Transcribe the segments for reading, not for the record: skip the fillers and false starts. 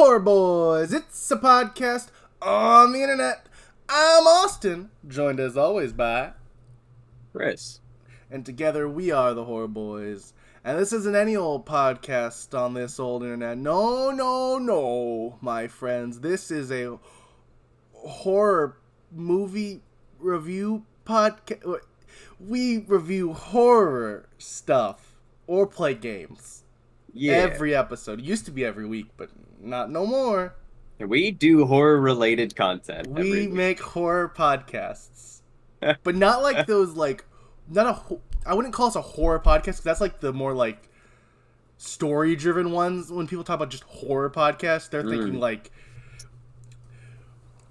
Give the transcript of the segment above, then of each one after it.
Horror Boys. It's a podcast on the internet. I'm Austin, joined as always by Chris. And together we are the Horror Boys. And this isn't any old podcast on this old internet. No, my friends. This is a horror movie review podcast. We review horror stuff or play games. Yeah. Every episode. It used to be every week, but not no more. We do horror-related content. We make horror podcasts. But not like those, like, I wouldn't call us a horror podcast, because that's like the more, like, story-driven ones. When people talk about just horror podcasts, they're thinking, like...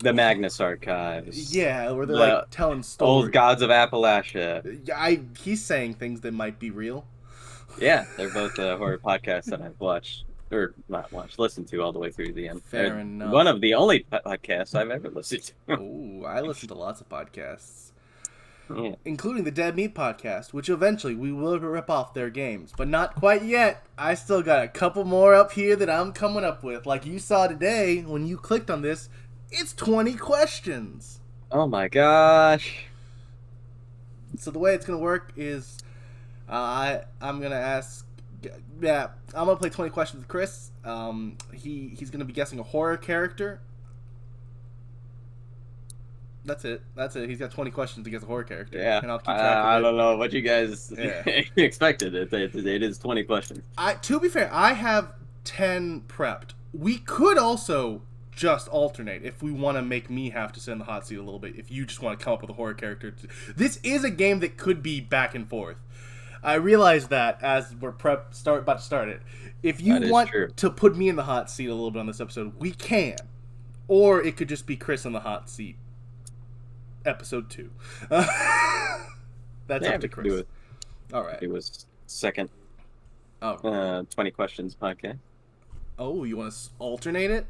The Magnus Archives. Yeah, where they're, like, telling stories. Old Gods of Appalachia. He's saying things that might be real. Yeah, they're both horror podcasts that I've watched. Or not watched, listened to all the way through to the end. Fair enough. One of the only podcasts I've ever listened to. Ooh, I listen to lots of podcasts. Yeah. Including the Dead Meat podcast, which eventually we will rip off their games. But not quite yet. I still got a couple more up here that I'm coming up with. Like you saw today, when you clicked on this, it's 20 questions. Oh my gosh. So the way it's going to work is I'm going to ask... Yeah, I'm going to play 20 questions with Chris. He's going to be guessing a horror character. That's it. He's got 20 questions to guess a horror character. Yeah. And I'll keep track of it. I don't know what you guys Yeah. expected. It is 20 questions. To be fair, I have 10 prepped. We could also just alternate if we want to make me have to sit in the hot seat a little bit. If you just want to come up with a horror character. This is a game that could be back and forth. I realize that as we're about to start it. If you want to put me in the hot seat a little bit on this episode, we can. Or it could just be Chris in the hot seat. Episode 2. That's up to Chris. Do it. All right. It was second 20 questions podcast. Oh, you want to alternate it?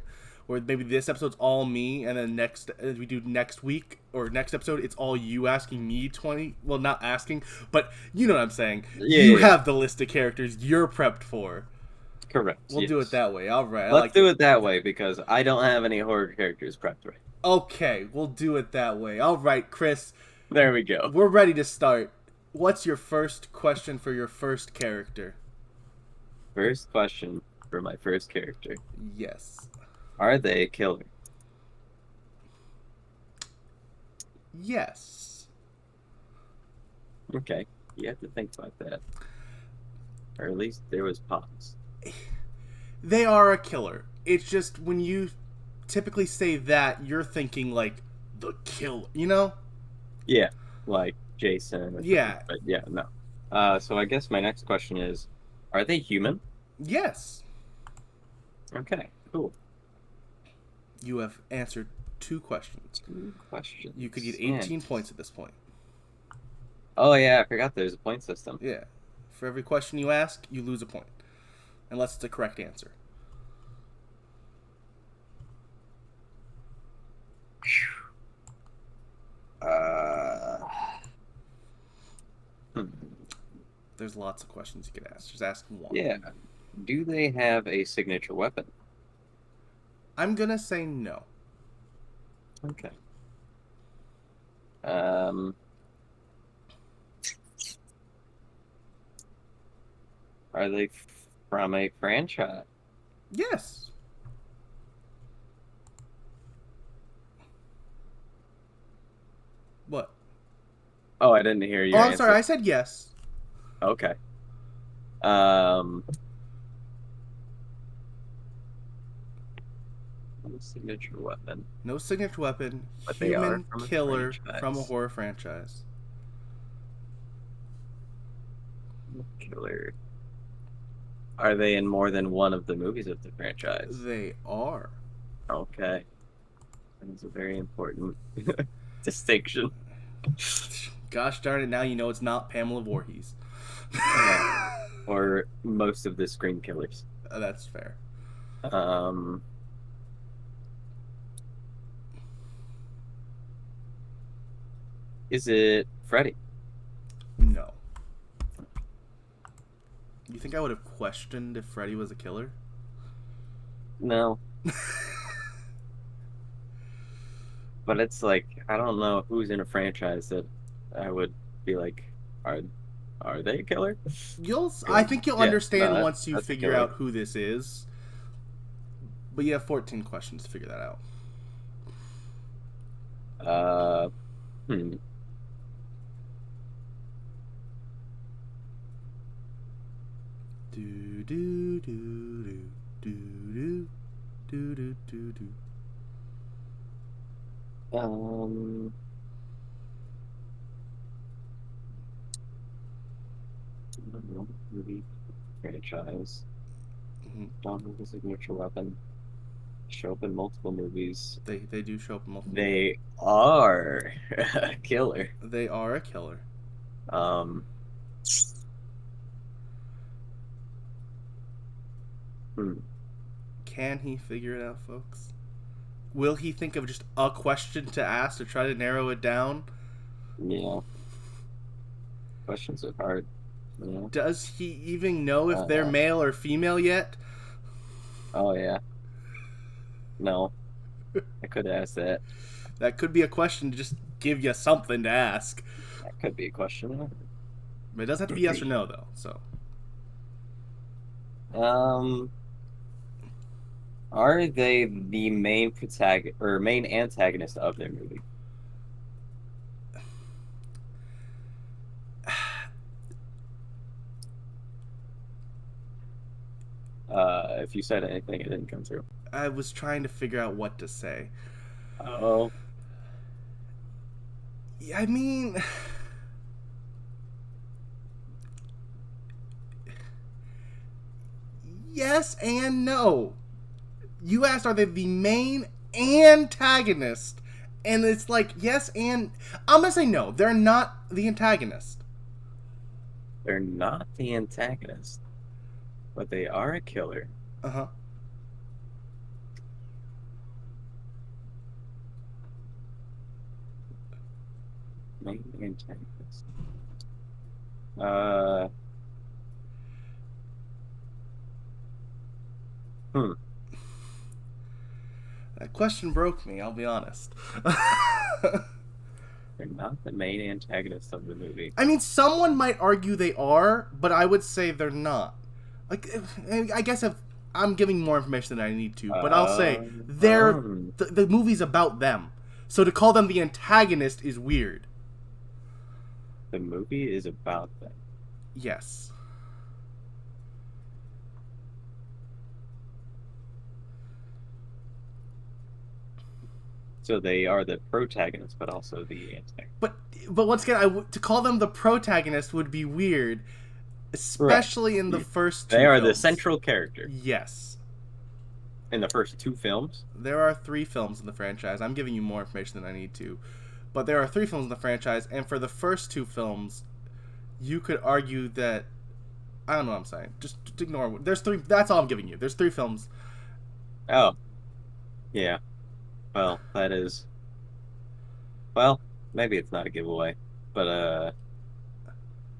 Or maybe this episode's all me, and then we do next week, or next episode, it's all you asking me 20... Well, not asking, but you know what I'm saying. Yeah, you have the list of characters you're prepped for. Correct. We'll do it that way. All right. Let's do it that way, because I don't have any horror characters prepped right. Okay, we'll do it that way. All right, Chris. There we go. We're ready to start. What's your first question for your first character? First question for my first character. Yes. Are they a killer? Yes. Okay. You have to think about that. Or at least there was pause. They are a killer. It's just when you typically say that, you're thinking like the killer, you know? Yeah, like Jason. Yeah. But yeah, no. So I guess my next question is, are they human? Yes. Okay, cool. You have answered 2 questions. 2 questions. You could get 18 points at this point. Oh yeah, I forgot there's a point system. Yeah. For every question you ask, you lose a point. Unless it's a correct answer. There's lots of questions you could ask. Just ask one. Yeah. Do they have a signature weapon? I'm gonna say no. Okay. Are they from a franchise? Yes. What? Oh, I didn't hear you. Oh, I'm sorry. I said yes. Okay. Signature weapon. No signature weapon. But Human killer from a horror franchise. Killer. Are they in more than one of the movies of the franchise? They are. Okay. That's a very important distinction. Gosh darn it, now you know it's not Pamela Voorhees. Or most of the Scream killers. That's fair. Is it Freddy? No. You think I would have questioned if Freddy was a killer? No. But it's like I don't know who's in a franchise that I would be like, are are they a killer? I 'Cause, think you'll yeah, no, understand once you that's a figure killer. out who this is. But you have 14 questions to figure that out. Uh, hmm. Do do do do do do do do do. Um, I don't know, movie franchise. Mhm. Don't have a signature weapon. Show up in multiple movies. They do show up in multiple movies. They are a killer. They are a killer. Um, hmm. Can he figure it out, folks? Will he think of just a question to ask to try to narrow it down? Yeah, questions are hard. You know? Does he even know if they're Uh, male or female yet? oh yeah. No, I could ask that. That could be a question to just give you something to ask. That could be a question. But it doesn't have to be yes or no, though. So, Um, are they the main protagonist or main antagonist of their movie? If you said anything, it didn't come through. I was trying to figure out what to say. Oh, I mean, yes and no. You asked, are they the main antagonist? And it's like, yes and... I'm going to say no. They're not the antagonist. they're not the antagonist, but they are a killer. Uh-huh. Main antagonist. Uh, hmm. That question broke me, I'll be honest. They're not the main antagonist of the movie. I mean, someone might argue they are, but I would say they're not. Like, I guess if I'm giving more information than I need to, but I'll say the movie's about them. So to call them the antagonist is weird. The movie is about them. Yes. So they are the protagonist, but also the antagonist. But once again, to call them the protagonist would be weird, especially in the first two They are the films. central character. Yes. In the first two films? There are 3 films in the franchise. I'm giving you more information than I need to. But there are 3 films in the franchise, and for the first 2 films, you could argue that... I don't know what I'm saying. Just ignore... There's 3... That's all I'm giving you. There's 3 films. Oh. Yeah. Well, that is... Well, maybe it's not a giveaway. But,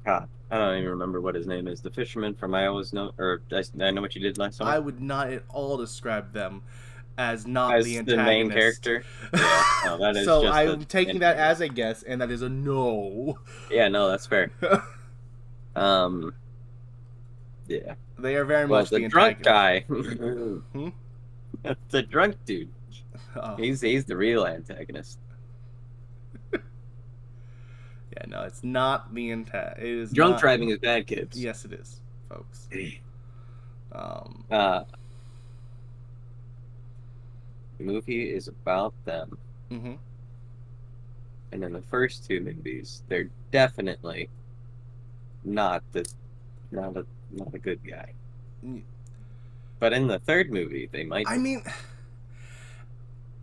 God, I don't even remember what his name is. The fisherman from I Always Know... Or I Know What You Did Last Summer? I would not at all describe them as not As the the antagonist. main character? Yeah. No, that is So just I'm taking that as a guess, and that is a no. Yeah, no, that's fair. Yeah. They are very much the drunk antagonist. guy. The drunk dude. Oh. He's the real antagonist. Yeah, no, it's not the antagonist. It is Drunk not... driving is bad, kids. Yes, it is, folks. The movie is about them. Mm-hmm. And in the first 2 movies, they're definitely not a good guy. But in the 3rd movie, they might. I mean,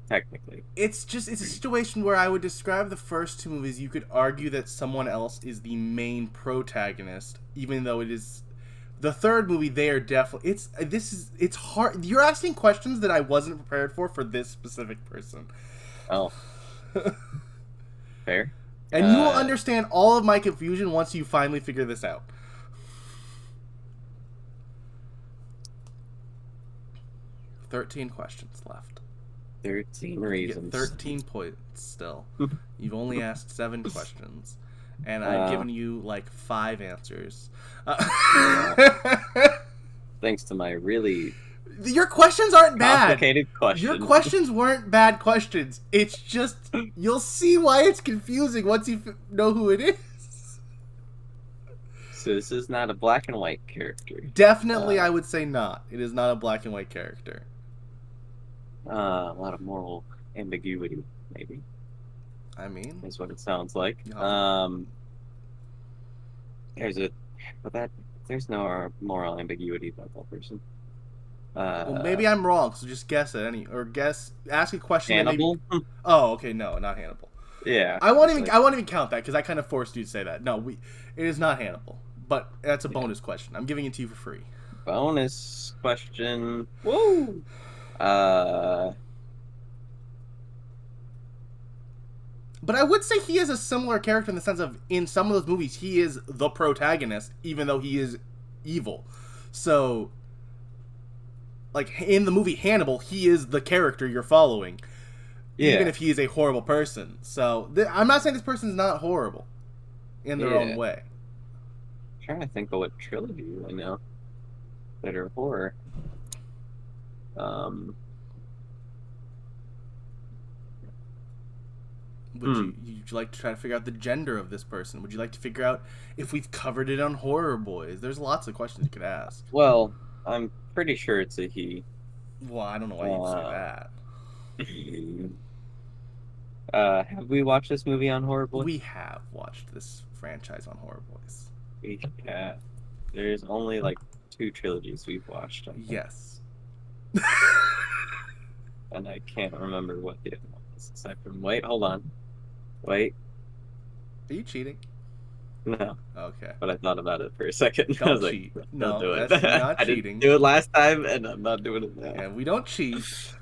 technically, it's a situation where I would describe the first 2 movies. You could argue that someone else is the main protagonist, even though it is the 3rd movie. They are definitely. It's hard. You're asking questions that I wasn't prepared for this specific person. Oh, fair. And you will understand all of my confusion once you finally figure this out. 13 questions left. 13 You reasons. get 13 points still. You've only asked 7 questions. And I've given you like 5 answers. Thanks to my really Your questions aren't bad. complicated question. Your questions weren't bad questions. It's just, you'll see why it's confusing once you know who it is. So this is not a black and white character. Definitely, I would say not. It is not a black and white character. A lot of moral ambiguity, maybe. I mean, Is what it sounds like. Yeah. There's no moral ambiguity about that person. Well, maybe I'm wrong, so just guess it. Ask a question. Hannibal? Maybe... Oh, okay, no, not Hannibal. Yeah. I won't even count that because I kind of forced you to say that. No, it is not Hannibal, but that's a bonus question. I'm giving it to you for free. Bonus question. Woo! But I would say he is a similar character in the sense of, in some of those movies, he is the protagonist, even though he is evil. So, like, in the movie Hannibal, he is the character you're following. Yeah. Even if he is a horrible person. So, I'm not saying this person's not horrible in their own way. I'm trying to think of what trilogy I know that are horror. Would you like to try to figure out the gender of this person? Would you like to figure out if we've covered it on Horror Boys? There's lots of questions you could ask. Well, I'm pretty sure it's a he. Well, I don't know why you'd say that. Have we watched this movie on Horror Boys? We have watched this franchise on Horror Boys. We have. There's only like 2 trilogies we've watched. Yes. And I can't remember what the other one is aside from. Wait, hold on. Wait. Are you cheating? No. Okay. But I thought about it for a second. Don't I was cheat. Like, no, do it. That's not I cheating. didn't do it last time, and I'm not doing it now. Yeah, we don't cheat. It's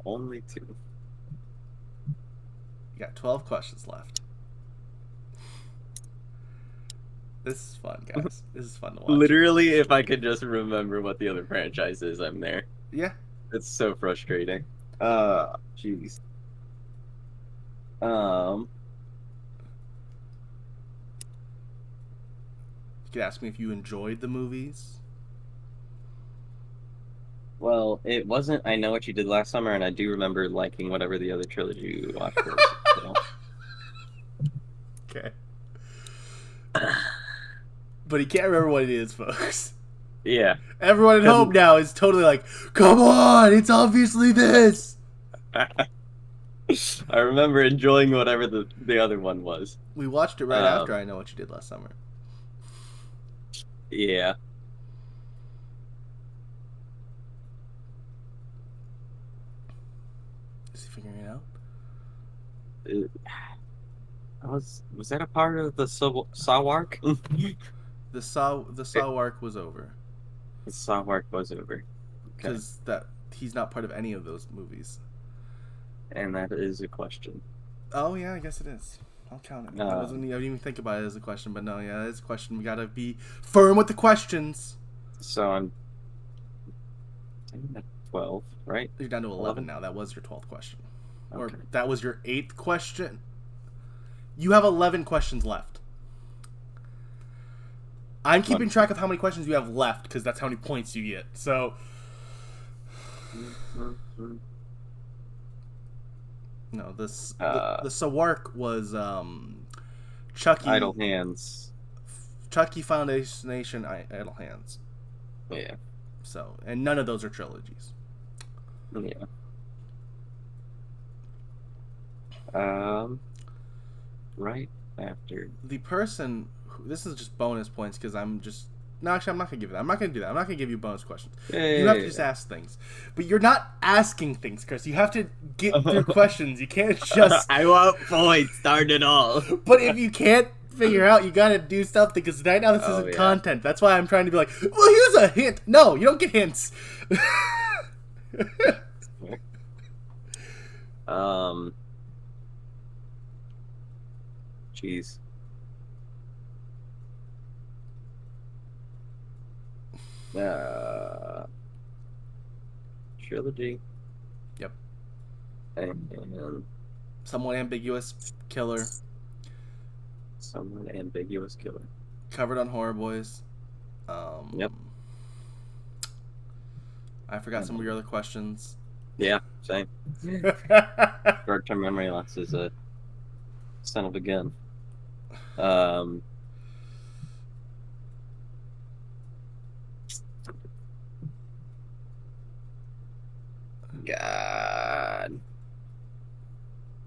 only 2. You got 12 questions left. This is fun, guys. This is fun to watch. Literally, if I could just remember what the other franchise is, I'm there. Yeah. It's so frustrating. Jeez. You could ask me if you enjoyed the movies. Well, it wasn't I Know What You Did Last Summer, and I do remember liking whatever the other trilogy we watched was. So. Okay. But he can't remember what it is, folks. Yeah. Everyone at home now is totally like, come on, it's obviously this. I remember enjoying whatever the other one was. We watched it right after I Know What You Did Last Summer. Yeah. Is he figuring it out? Was that a part of the Saw arc? The Saw arc was over. The Saw arc was over. Because he's not part of any of those movies. And that is a question. Oh yeah, I guess it is. I'll count it. I didn't even think about it as a question, but no, yeah, it's a question. We gotta be firm with the questions. So I'm at 12, right? You're down to 11 now. That was your 12th question. Okay. Or that was your 8th question. You have 11 questions left. I'm keeping track of how many questions you have left because that's how many points you get. So, no, the Sawark was Chucky. Idle Hands. Chucky Foundation Idle Hands. Yeah. So, and none of those are trilogies. Yeah. Right after the person. This is just bonus points because I'm just. No, actually, I'm not gonna give you that. I'm not gonna do that. I'm not gonna give you bonus questions. You have to just ask things, but you're not asking things, Chris. You have to get through questions. You can't just. I want points. Start it all. But if you can't figure out, you gotta do something because right now this isn't content. That's why I'm trying to be like, well, here's a hint. No, you don't get hints. Jeez. Uh, trilogy. Yep. And Somewhat ambiguous killer. somewhat ambiguous killer. Covered on Horror Boys. Yep. I forgot some of your other questions. Yeah, same. Short-term memory loss is a son of a gun. God.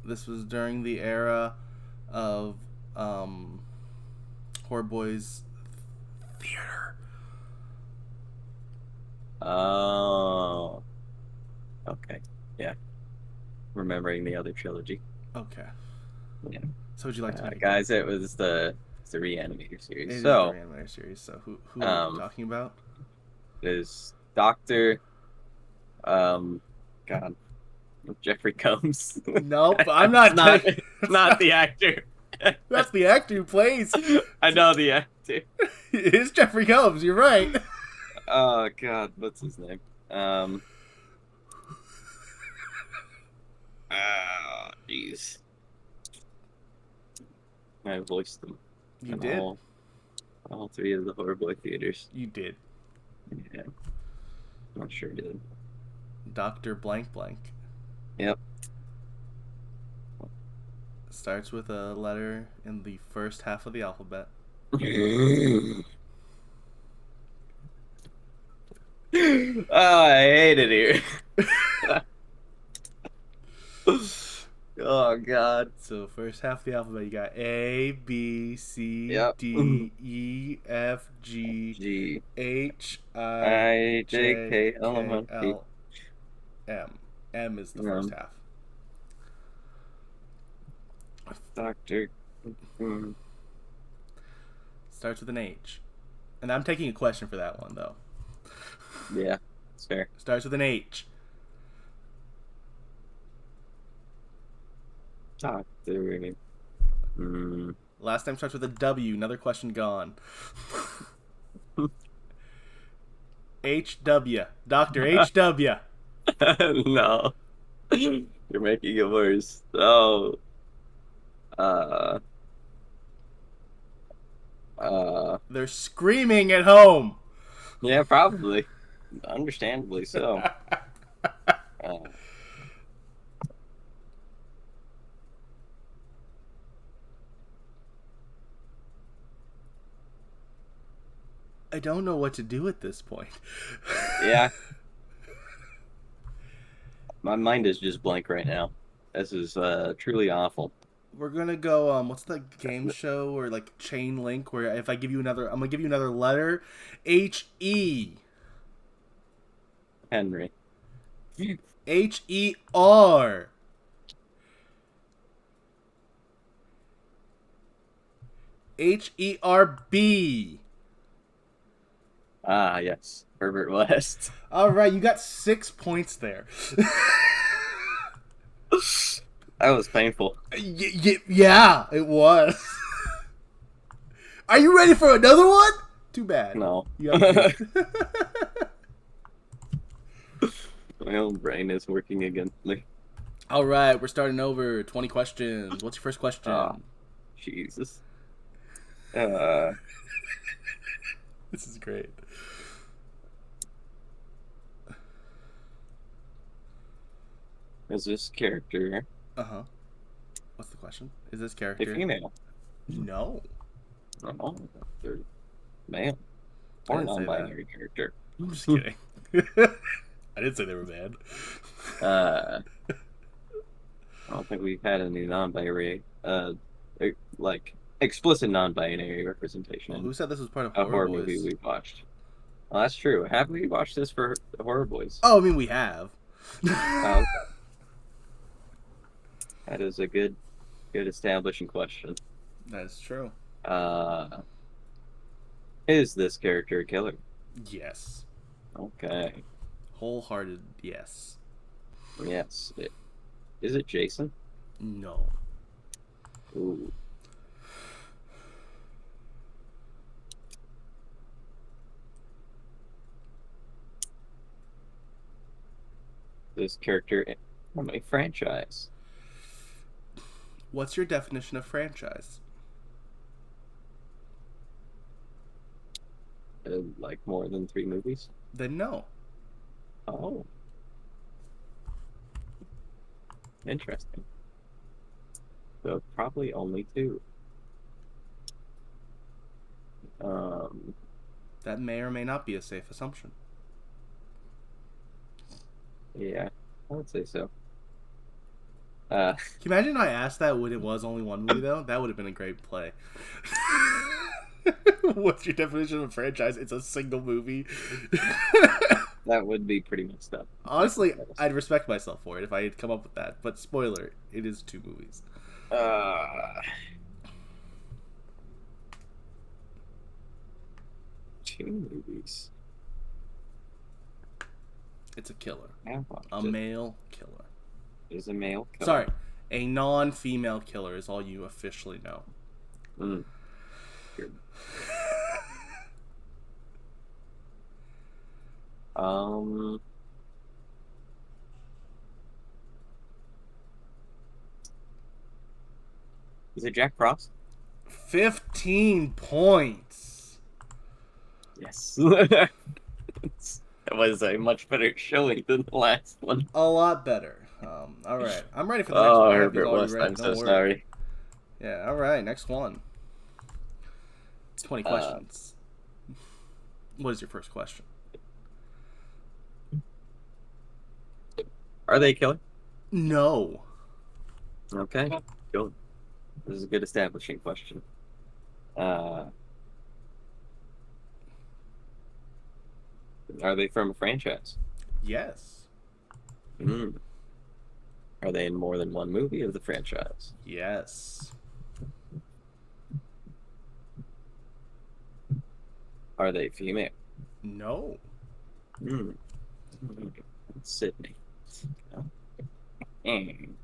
This was during the era of Horror Boys theater. Oh. Okay. Yeah. Remembering the other trilogy. Okay. Yeah. So would you like to make guys, it was the Reanimator series. It is so the Reanimator series. So who are we talking about? There's Doctor God. Jeffrey Combs. Nope, I'm not. Not the actor. That's the actor who plays. I know the actor. It is Jeffrey Combs. You're right. Oh God, what's his name? Jeez. I voiced them. You did. All three of the Horror Boy theaters. You did. Yeah. I'm sure did. Dr. Blank Blank. Yep. Starts with a letter in the first half of the alphabet. Oh, I hate it here. Oh God. So first half of the alphabet, you got A, B, C, Yep. D, E, F, G, H, I, J, K, L, M. M is the first half. Doctor. Starts with an H. And I'm taking a question for that one, though. Yeah, it's fair. Starts with an H. Doctor. Last time starts with a W. Another question gone. HW. Dr. HW. No. You're making it worse. Oh. They're screaming at home. Yeah, probably. Understandably so. I don't know what to do at this point. Yeah. My mind is just blank right now. This is truly awful. We're gonna go. What's the game show or like Chain Link? Where if I give you another, I'm gonna give you another letter. H-E. Henry. H-E-R. H-E-R-B. Ah, yes. Herbert West. All right, you got 6 points there. That was painful. Yeah, it was. Are you ready for another one? Too bad. No. My own brain is working against me. All right, we're starting over. 20 questions. What's your first question? Oh, Jesus. This is great. Is this character Uh-huh. What's the question? Is this character a female? No. Oh, they're male. Or didn't say non-binary character. I'm just kidding. I didn't say they were bad. I don't think we've had any non-binary, like explicit non-binary representation Well, in who said this was part of a Horror horror Boys? movie we've watched. Well, that's true. Have we watched this for Horror Boys? Oh, I mean, we have. Okay. That is a good establishing question. That is true. Is this character a killer? Yes. Okay. Wholehearted yes. Yes. Is it Jason? No. Ooh. this character from a franchise? What's your definition of franchise? Like more than 3 movies? Then no. Oh, interesting. So probably only 2. Um, That may or may not be a safe assumption. yeah, I would say so. Can you imagine I asked that when it was only one movie, though? That would have been a great play. What's your definition of a franchise? It's a single movie. That would be pretty messed up. Honestly, I'd respect myself for it if I had come up with that. But spoiler, it is 2 movies. Uh, 2 movies. It's a killer. A A male killer. Is a male killer. Sorry, a non-female killer is all you officially know. Mm. Good. Is it Jack Frost? 15 points. Yes. That was a much better showing than the last one. A lot better. All right, I'm ready for the next one. Oh, I hope he's Herbert already West, ready. I'm Don't so worry. sorry. Yeah, all right, next one. It's 20 questions. What is your first question? Are they a killer? No. Okay, cool. This is a good establishing question. Are they from a franchise? Yes. Mm. Are they in more than one movie of the franchise? Yes. Are they female? No. Mm. Sydney. And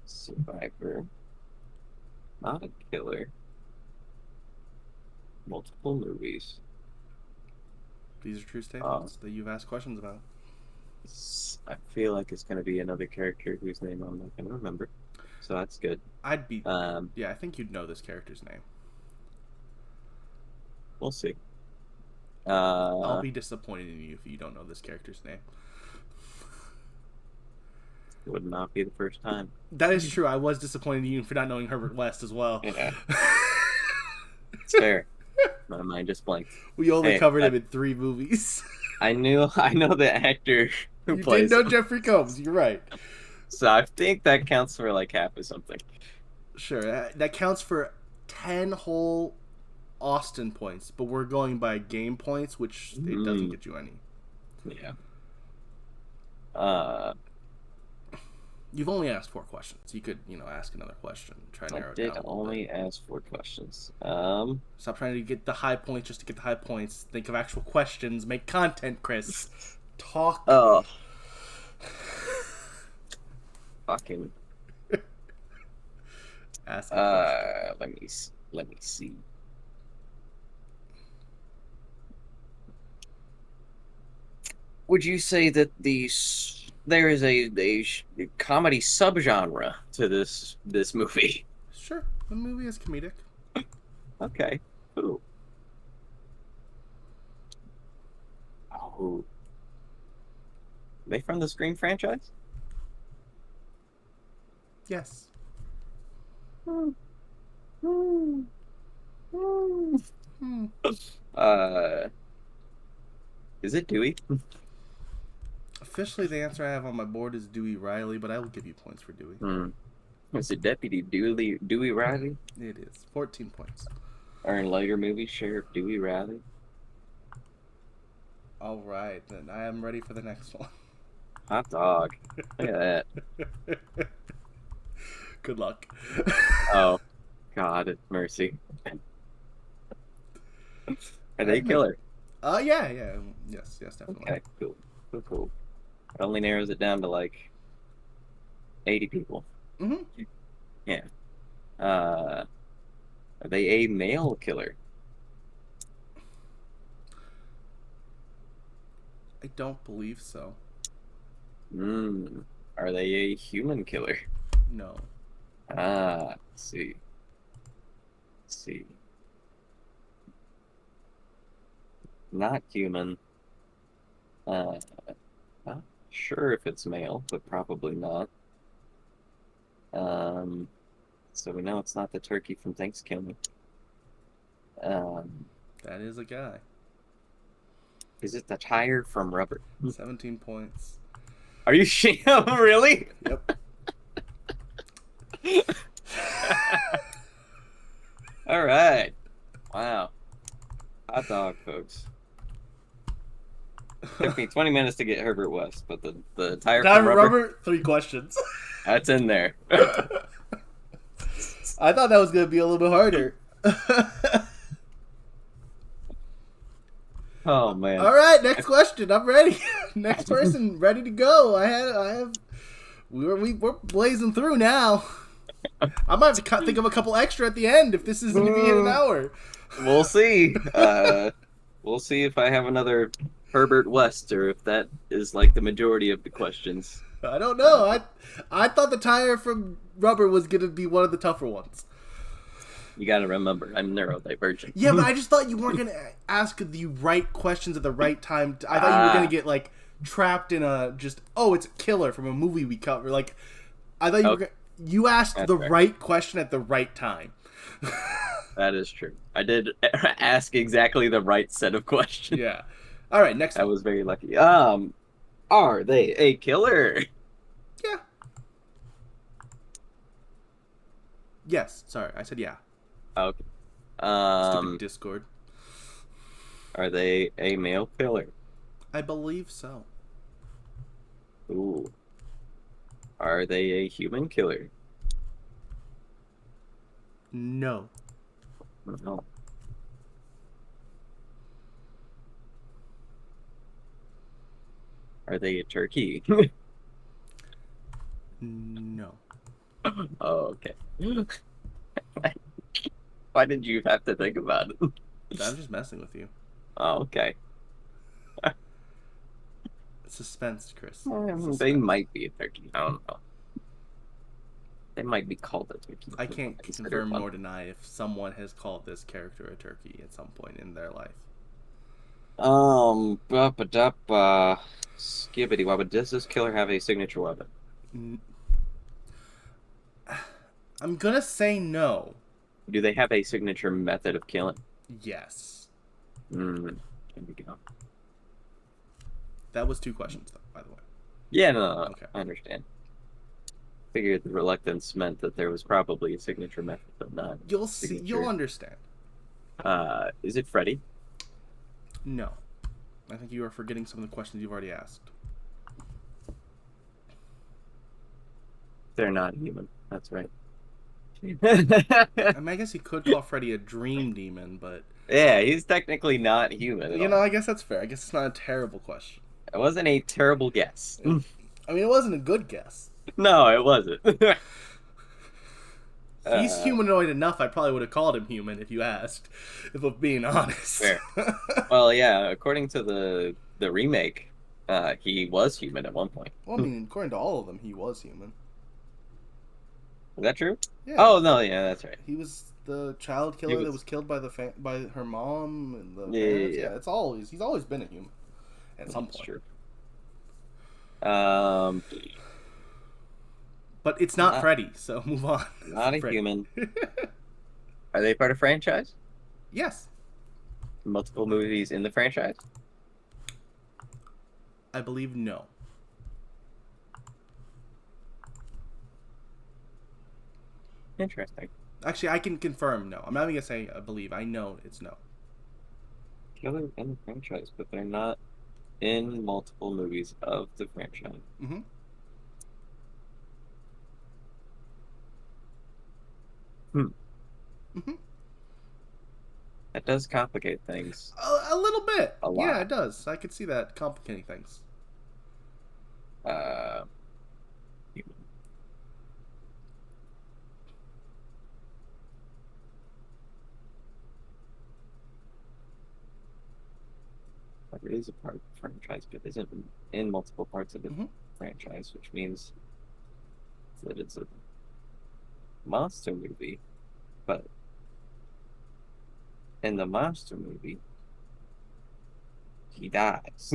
survivor. Not a killer. Multiple movies. These are true statements that you've asked questions about. I feel like it's going to be another character whose name I'm not going to remember. So that's good. I'd be... yeah, I think you'd know this character's name. We'll see. I'll be disappointed in you if you don't know this character's name. It would not be the first time. That is true. I was disappointed in you for not knowing Herbert West as well. Yeah. It's fair. My mind just blanked. We only covered him in 3 movies. I know the actor who you plays did know him. Jeffrey Combs. You're right. So I think that counts for like half of something. Sure. That counts for 10 whole Austin points, but we're going by game points, which it doesn't get you any. Yeah. You've only asked 4 questions. You could, ask another question. Try to narrow it down. I did only ask 4 questions. Stop trying to get the high points just to get the high points. Think of actual questions. Make content, Chris. Talk. Oh. Fucking. Ask a question. Let me see. Would you say that there is a comedy subgenre to this movie? Sure, the movie is comedic. Okay. Ooh. Oh. Are they from the Scream franchise? Yes. Is it Dewey? Officially, the answer I have on my board is Dewey Riley, but I will give you points for Dewey. Is it Deputy Dewey Riley? It is 14 points. Or in later movies, Sheriff Dewey Riley? All right, then I am ready for the next one. Hot dog. Look at that. Good luck. Oh, God, mercy. Are they a killer? Yeah. Yes, definitely. Okay, cool. It only narrows it down to like 80 people. Mm-hmm. Yeah. Are they a male killer? I don't believe so. Are they a human killer? No. Let's see. Let's see. Not human. Not sure if it's male, but probably not. So we know it's not the turkey from Thanksgiving. That is a guy. Is it the tire from Rubber? 17 points. Are you really? Yep. All right. Wow. Hot dog, folks. Took me 20 minutes to get Herbert West, but the tire from Rubber, 3 questions. that's in there. I thought that was going to be a little bit harder. Oh man. All right, next question. I'm ready. Next person, ready to go. I have. We're blazing through now. I might have to think of a couple extra at the end if this isn't even an hour. We'll see. We'll see if I have another Herbert West or if that is like the majority of the questions. I don't know. I thought the tire from Rubber was going to be one of the tougher ones. You got to remember, I'm neurodivergent. Yeah, but I just thought you weren't going to ask the right questions at the right time. I thought you were going to get like trapped in it's a killer from a movie we cover. Like, I thought you asked the right question at the right time. That is true. I did ask exactly the right set of questions. Yeah. All right, next one. I was very lucky. Are they a killer? Yeah. Yes. Sorry, I said yeah. Okay. Stupid Discord. Are they a male killer? I believe so. Ooh. Are they a human killer? No. No. Are they a turkey? No. Oh, okay. Why did you have to think about it? I'm just messing with you. Oh, okay. Suspense, Chris. Suspense. They might be a turkey. I don't know. They might be called a turkey. I can't confirm nor deny if someone has called this character a turkey at some point in their life. Skibbity wobbit. Does this killer have a signature weapon? I'm gonna say no. Do they have a signature method of killing? Yes. There we go. That was 2 questions, though, by the way. Yeah, no. Okay. I understand. Figured the reluctance meant that there was probably a signature method, but not. You'll see. You'll understand. Is it Freddy? No. I think you are forgetting some of the questions you've already asked. They're not human. That's right. I mean, I guess you could call Freddy a dream demon, but... Yeah, he's technically not human at all. I guess that's fair. I guess it's not a terrible question. It wasn't a terrible guess. I mean, it wasn't a good guess. No, it wasn't. If he's humanoid enough, I probably would have called him human if you asked, if I'm being honest. Fair. Well, yeah, according to the remake, he was human at one point. Well, I mean, according to all of them, he was human. Is that true? Yeah. Oh, no, yeah, that's right. He was the child killer that was killed by by her mom and the parents. Yeah, he's always been a human at some point. True. But it's not Freddy, so move on. Not a human. Are they part of franchise? Yes. Multiple movies in the franchise? I believe no. Interesting. Actually, I can confirm no. I'm not even going to say I believe. I know it's no. Killer in the franchise, but they're not in multiple movies of the franchise. Mm-hmm. Mm-hmm. That does complicate things. A little bit. A lot. Yeah, it does. I could see that complicating things. it is a part of the franchise, but isn't in multiple parts of the Mm-hmm. franchise, which means that it's a monster movie. But in the monster movie, he dies.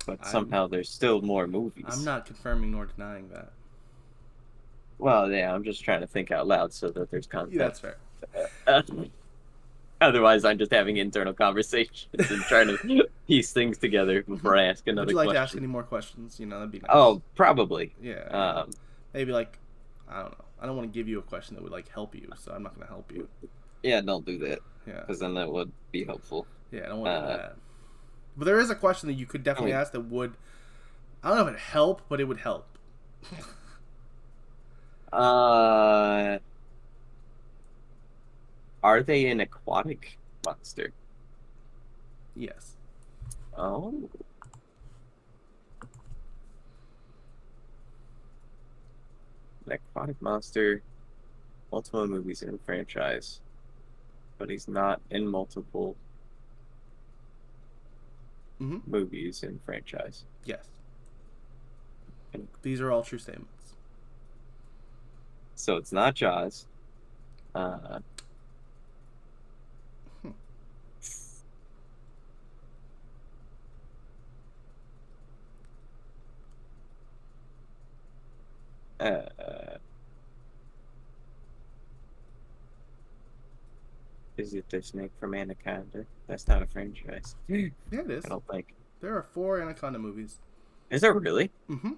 But I'm somehow there's still more I'm movies. not confirming nor denying that. Well, yeah, I'm just trying to think out loud so that there's Yeah, that's context. fair. Otherwise, I'm just having internal conversations and trying to piece things together before I ask Would another you like to ask question. any more questions? That'd be nice. Oh, probably. Yeah. Maybe like, I don't know. I don't want to give you a question that would like help you, so I'm not going to help you. Yeah, don't do that. Yeah. Because then that would be helpful. Yeah, I don't want to do that. But there is a question that you could definitely ask that would, I don't know if it'd help, but it would help. Are they an aquatic monster? Yes. Oh. An aquatic monster, multiple movies in a franchise, but he's not in multiple movies in franchise. Yes. These are all true statements. So it's not Jaws. Hmm. Is it the snake from Anaconda? That's not a franchise. Yeah, it is. I don't think. There are 4 Anaconda movies. Is there really? Mm-hmm.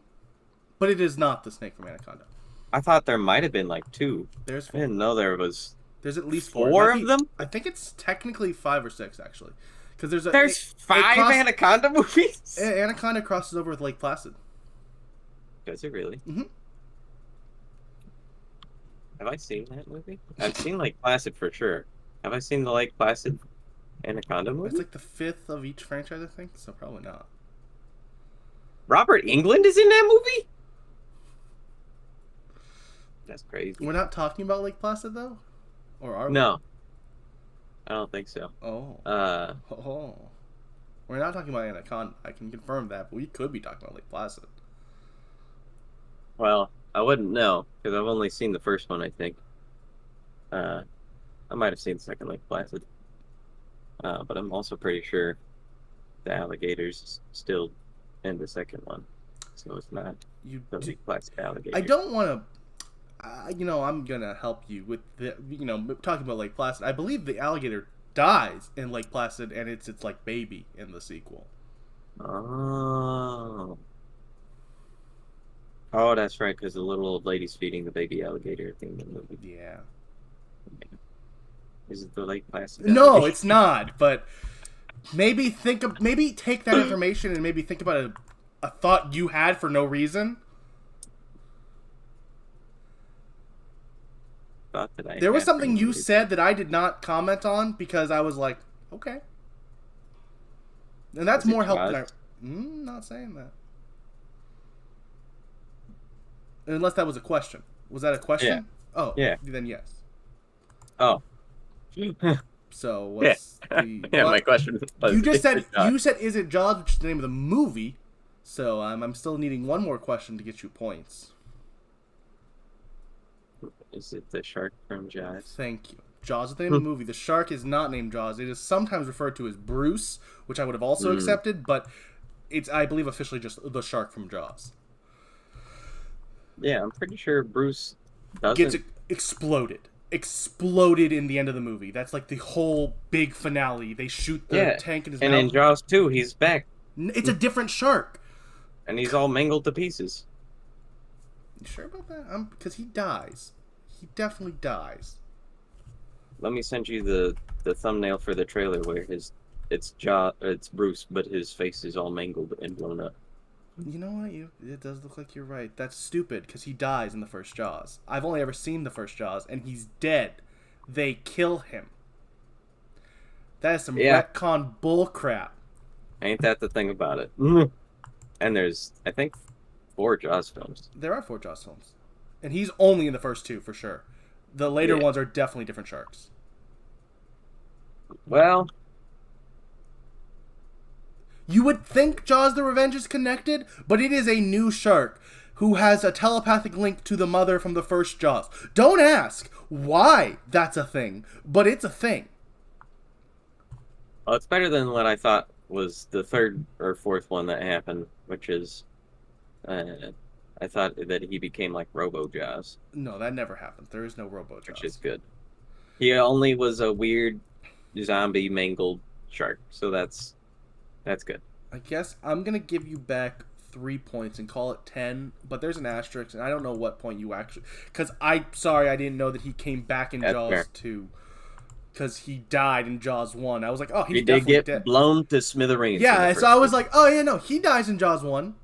But it is not the snake from Anaconda. I thought there might have been like 2. There's 4. I didn't know there was. There's at least 4. 4 of them? I think it's technically 5 or 6 actually, because there's 5 Anaconda movies. Anaconda crosses over with Lake Placid. Does it really? Mm-hmm. Have I seen that movie? I've seen Lake Placid for sure. Have I seen the Lake Placid Anaconda movie? It's like the 5th of each franchise, I think. So probably not. Robert Englund is in that movie? That's crazy. We're not talking about Lake Placid though, or are we? No, I don't think so. Oh. We're not talking about Anaconda. I can confirm that, but we could be talking about Lake Placid. Well, I wouldn't know because I've only seen the first one. I think. I might have seen the second Lake Placid, but I'm also pretty sure the alligators still in the second one, so it's not the Lake Placid alligator. I don't want to. I'm gonna help you with the. Talking about Lake Placid. I believe the alligator dies in Lake Placid, and it's like baby in the sequel. Oh. Oh, that's right, because the little old lady's feeding the baby alligator at the end of the movie. Yeah. Is it the Lake Placid? No, it's not. But maybe take that information and maybe think about a thought you had for no reason. There was something you said that I did not comment on because I was like, okay. And that's more help than I. Not saying that. Unless that was a question. Was that a question? Yeah. Oh, yeah. Then yes. Oh. So what's the? Yeah, my question was. You said, "Is it Jaws?" Which is the name of the movie. So I'm still needing one more question to get you points. Is it the shark from Jaws? Thank you. Jaws is the name of the movie. The shark is not named Jaws. It is sometimes referred to as Bruce, which I would have also accepted, but it's, I believe, officially just the shark from Jaws. Yeah, I'm pretty sure Bruce gets exploded in the end of the movie. That's like the whole big finale. They shoot the tank in his mouth. And in Jaws 2, he's back. It's a different shark. And he's all mangled to pieces. You sure about that? Because he dies. He definitely dies. Let me send you the thumbnail for the trailer where it's Bruce, but his face is all mangled and blown up. You know what? It does look like you're right. That's stupid because he dies in the first Jaws. I've only ever seen the first Jaws, and he's dead. They kill him. That is some retcon bullcrap. Ain't that the thing about it? And there's, I think, 4 Jaws films. There are 4 Jaws films. And he's only in the first 2, for sure. The later ones are definitely different sharks. Well, You would think Jaws the Revenge is connected, but it is a new shark who has a telepathic link to the mother from the first Jaws. Don't ask why that's a thing, but it's a thing. Well, it's better than what I thought was the third or fourth one that happened, which is, I thought that he became like Robo Jaws, No, that never happened. There is no Robo Jaws. which is good. He only was a weird zombie mangled shark, so that's good. I guess I'm going to give you back 3 points and call it 10, but there's an asterisk, and I don't know what point you actually... Because I didn't know that he came back in Jaws fair. 2. Because he died in Jaws 1. I was like, oh, he's He definitely did get dead. blown to smithereens. Yeah, so I was like, oh, yeah, no, he dies in Jaws 1.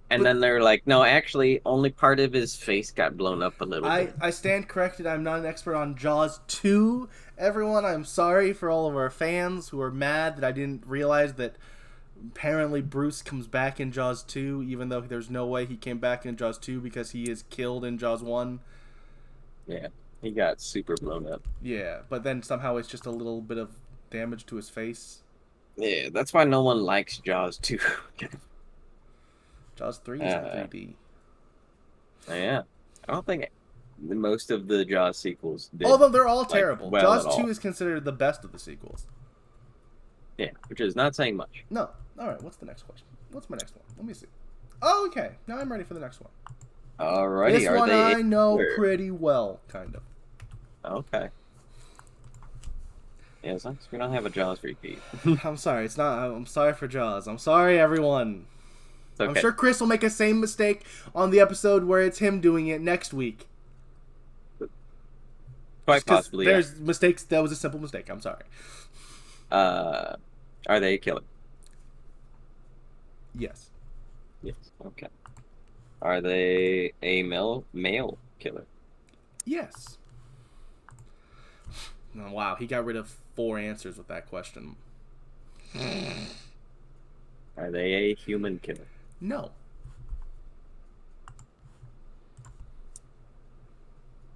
And then they're like, no, actually, only part of his face got blown up a little bit. I stand corrected. I'm not an expert on Jaws 2. Everyone, I'm sorry for all of our fans who are mad that I didn't realize that apparently Bruce comes back in Jaws 2, even though there's no way he came back in Jaws 2 because he is killed in Jaws 1. Yeah, he got super blown up. Yeah, but then somehow it's just a little bit of damage to his face. Yeah, that's why no one likes Jaws 2. Jaws 3 is in 3D. Yeah. I don't think most of the Jaws sequels did. Although they're all terrible. well Jaws at all. 2 is considered the best of the sequels. Yeah, which is not saying much. No. Alright, what's the next question? What's my next one? Let me see. Oh, okay. Now I'm ready for the next one. Alrighty, This one I know pretty well, kind of. Okay. Yeah, as long as we don't have a Jaws repeat. I'm sorry, it's not. I'm sorry for Jaws. I'm sorry, everyone. Okay. I'm sure Chris will make the same mistake on the episode where it's him doing it next week. Quite possibly. There's mistakes. That was a simple mistake. I'm sorry. Are they a killer? Yes. Yes. Okay. Are they a male killer? Yes. Oh, wow, he got rid of 4 answers with that question. Are they a human killer? No.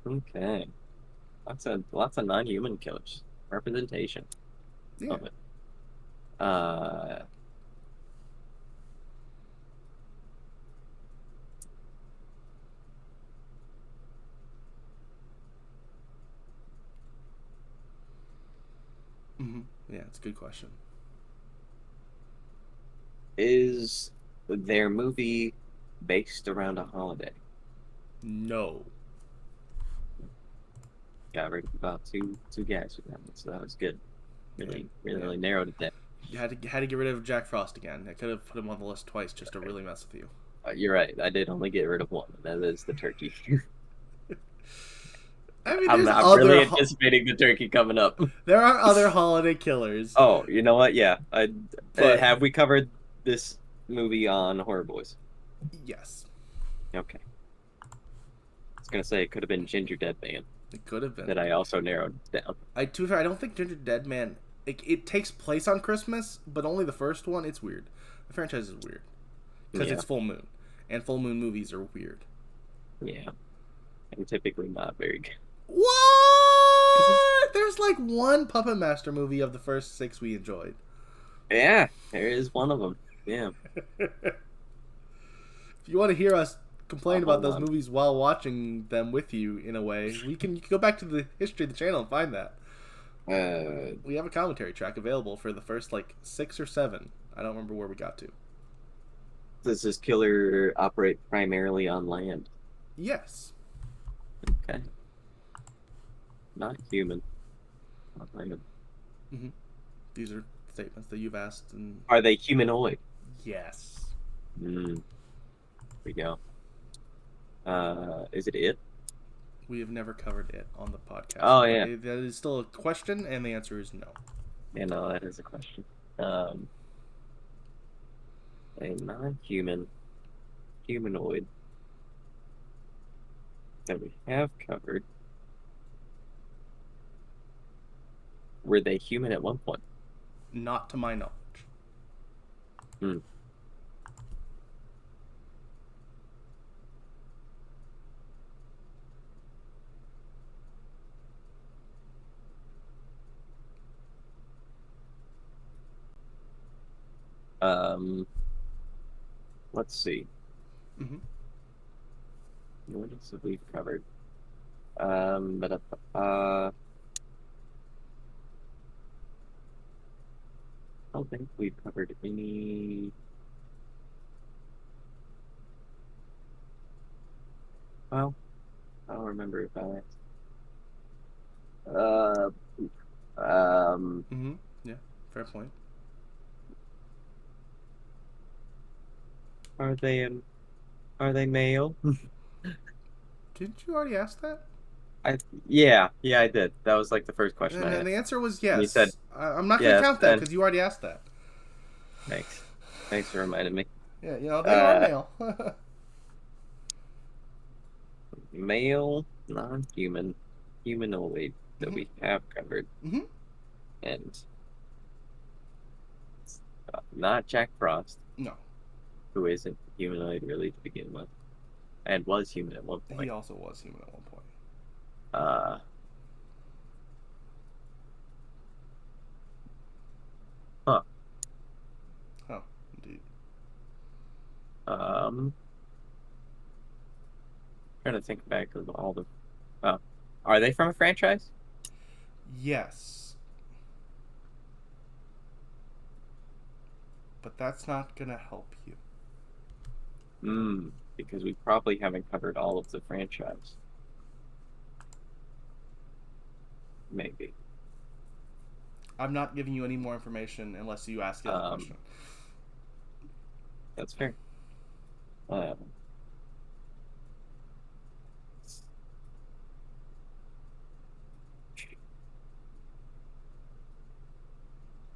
Okay. Lots of non-human killers. Representation Yeah. of it. Yeah, it's a good question. Is their movie based around a holiday? No. Got rid of about two guys with that one, so that was good. Really narrowed it down. You had to get rid of Jack Frost again. I could have put him on the list twice just to really mess with you. You're right. I did only get rid of one, and that is the turkey. I mean, I'm not really anticipating the turkey coming up. There are other holiday killers. Oh, you know what? Yeah. Have we covered this movie on Horror Boys? Yes. Okay. I was going to say it could have been Ginger Dead Man. It could have been. That I also narrowed down. I don't think Ginger Dead Man... It takes place on Christmas, but only the first one. It's weird. The franchise is weird. Because it's full moon. And full moon movies are weird. Yeah. And typically not very good. What? There's like one Puppet Master movie of the first 6 we enjoyed. Yeah, there is one of them. Yeah. If you want to hear us complain about those movies while watching them with you, in a way, you can go back to the history of the channel and find that. We have a commentary track available for the first 6 or 7. I don't remember where we got to. Does this killer operate primarily on land? Yes. Okay. Not human. Not land. Mm-hmm. These are statements that you've asked. And... Are they humanoid? Yes. There we go. Is it? We have never covered it on the podcast. Oh, yeah. That is still a question, and the answer is no. Yeah, no, that is a question. A non-human humanoid that we have covered. Were they human at one point? Not to my knowledge. Um, let's see. Mm-hmm. What else have we covered? I don't think we've covered any. Well, I don't remember if I. Uh, um, Mm-hmm. Yeah, fair point. are they are they male? Didn't you already ask that? I yeah, I did. That was like the first question And I then the asked. answer was And you said yes. I'm not going to yes, count that and because you already asked that. thanks. Thanks for reminding me. Yeah, they are Uh, male. male, non-human, humanoid that Mm-hmm. we have covered, Mm-hmm. and not Jack Frost, No, who isn't humanoid really to begin with, and was human at one he point. also was human at one point. Uh, huh. Oh, indeed. Um, trying to think back of all the. Oh, are they from a franchise? Yes, but that's not going to help you. Because we probably haven't covered all of the franchise. Maybe. I'm not giving you any more information unless you ask the other Um, question. that's fair. Um,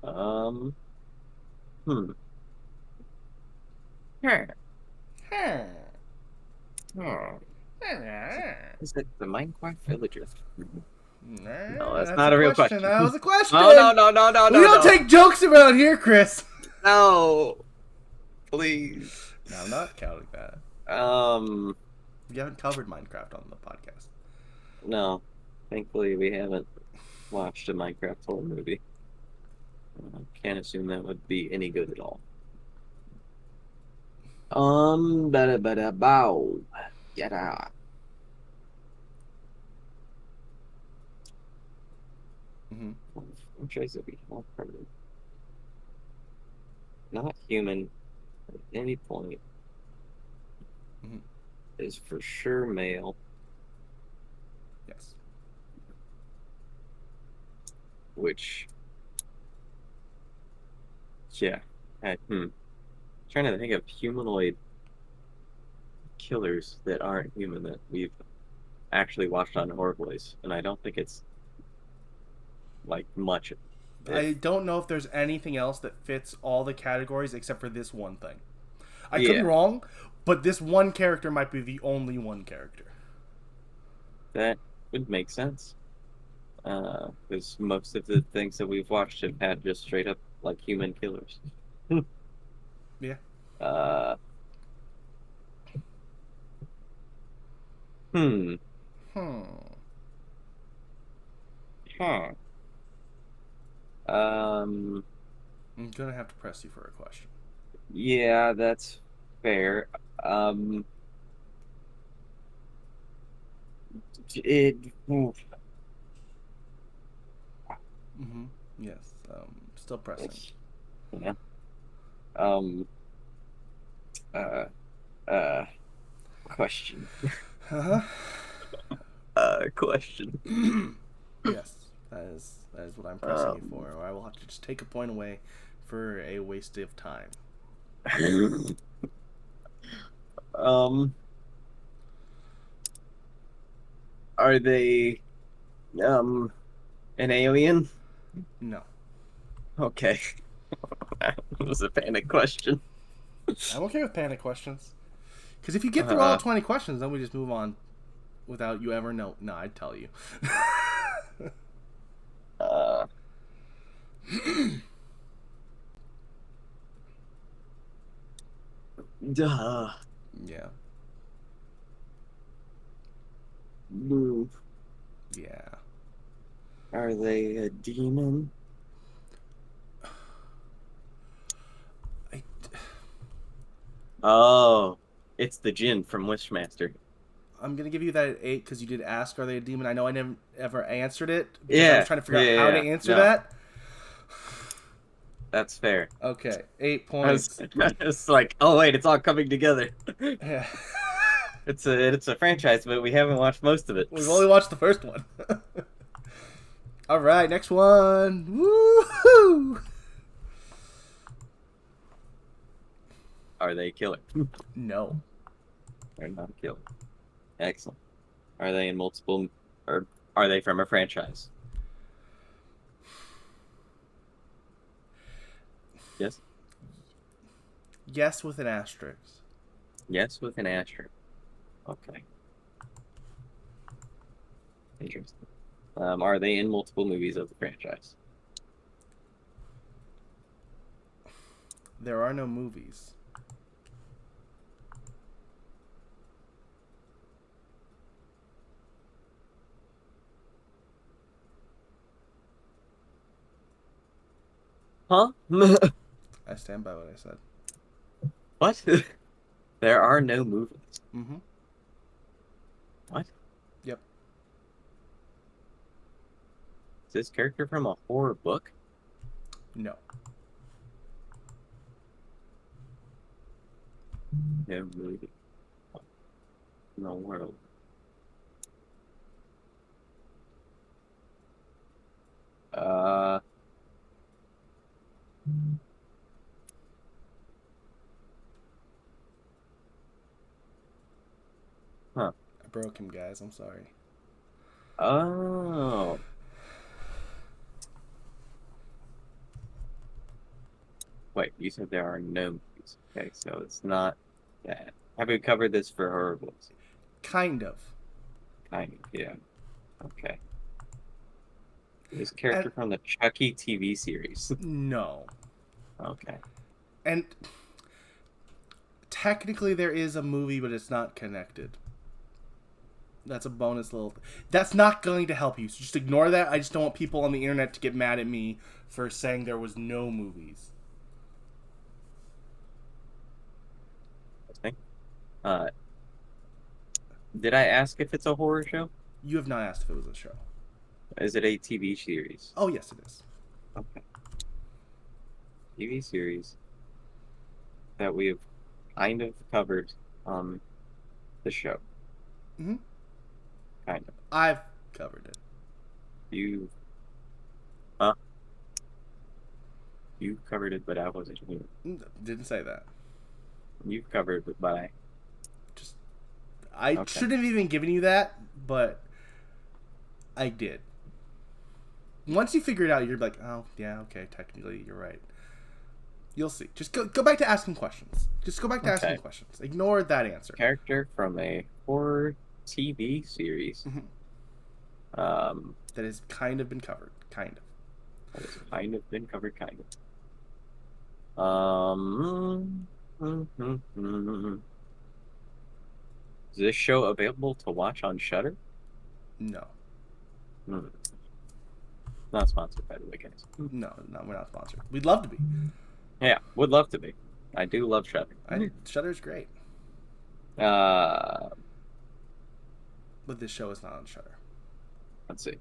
um, hmm. Huh. Huh. Hmm. Nah, Is it the Minecraft villagers? No, that's that's a not a real question. question. That was a No, no, question. no, no, no, We no, don't no. take jokes around here, Chris. No, please. No, I'm not counting that. Um, We haven't covered Minecraft on the podcast. no. Thankfully, we haven't watched a Minecraft horror movie. Can't assume that would be any good at all. Bada bada bow. Yada. Mm-hmm. Franchise that we have covered. Not human at any point Mm-hmm. is for sure male, Yes. which, yeah. Trying to think of humanoid killers that aren't human that we've actually watched on Horror Boys, and I don't think it's like much. If I don't know if there's anything else that fits all the categories except for this one thing. I could be yeah, wrong, but this one character might be the only one character. that would make sense. Because most of the things that we've watched have had just straight up like human killers. Yeah. uh, hmm, Hmm. huh. Um, I'm gonna have to press you for a question. yeah, that's fair. Um, it, oof. Mm-hmm. Yes. Still pressing. Yeah. Um, uh, uh, question. Uh Question. huh. Yes. That is what I'm pressing you Um, for. Or I will have to just take a point away for a waste of time. um, are they, um, an alien? No. Okay. That was a panic question. I'm okay with panic questions. Because if you get through all Uh, 20 questions, then we just move on without you ever know. No, I'd tell you. uh, duh. Yeah. Move. Yeah. Are they a demon? I Oh, it's the Jinn from Wishmaster. I'm gonna give you that at 8 because you did ask, "Are they a demon?" I know I never ever answered it because I was Yeah, trying to figure yeah, out yeah, how to yeah. answer No, that. that's fair. Okay, 8 I was, points. it's like, oh wait, it's all coming together. Yeah. It's a franchise, but we haven't watched most of it. We've only watched the first one. All right, next one. Woo-hoo! Are they killer? No. They're not a killer. Excellent. Are they in multiple, or are they from a franchise? Yes. Yes, with an asterisk. Yes, with an asterisk. Okay. Interesting. Are they in multiple movies of the franchise? There are no movies. Huh? I stand by what I said. What? There are no movies. Mm-hmm. What? Yep. Is this character from a horror book? No. No movie. No world. Uh, huh. I broke him, guys. I'm sorry. Oh. Wait, you said there are no movies. Okay, so it's not that. Have we covered this for horror books? Kind of. Kind of, yeah. Okay. This And character from the Chucky TV series. no. Okay. And technically there is a movie, but it's not connected. That's a bonus little. That's not going to help you. So just ignore that. I just don't want people on the internet to get mad at me for saying there was no movies. Interesting. Uh, did I ask if it's a horror show? You have not asked if it was a show. Is it a TV series? Oh, yes, it is. Okay. TV series that we have kind of covered on the show. Mm-hmm. Kind of. I've covered it. You, huh? You covered it, but I wasn't here. Didn't say that. You've covered it, but Just I okay. shouldn't have even given you that, but I did. Once you figure it out, you're like, oh yeah, okay, technically you're right. You'll see. Just go back to asking questions. Just go back to asking questions. Ignore that answer. Character from a horror TV series. That has kind of been covered. Kind of. That has kind of been covered, kind of. Is this show available to watch on Shudder? No. Not sponsored, by the way, guys. No, we're not sponsored. We'd love to be. Yeah, would love to be. I do love Shudder. Shudder's great. Let's But this show is not on Shudder. see.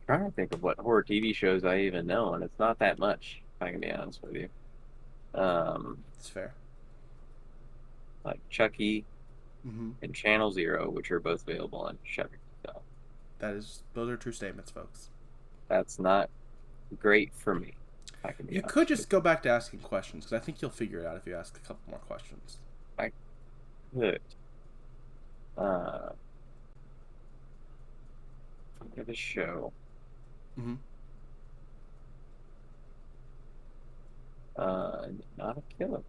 Trying to think of what horror TV shows I even know, and it's not that much, if I can be honest with you. It's fair. Like Chucky Mm-hmm. and Channel Zero, which are both available on Shudder. So Those are true statements, folks. that's not great for me. If I can be You honest could with just go back to asking questions, because I think you'll figure it out if you ask a couple more questions. you. Good. Think of a show. Mm-hmm. Not a killer.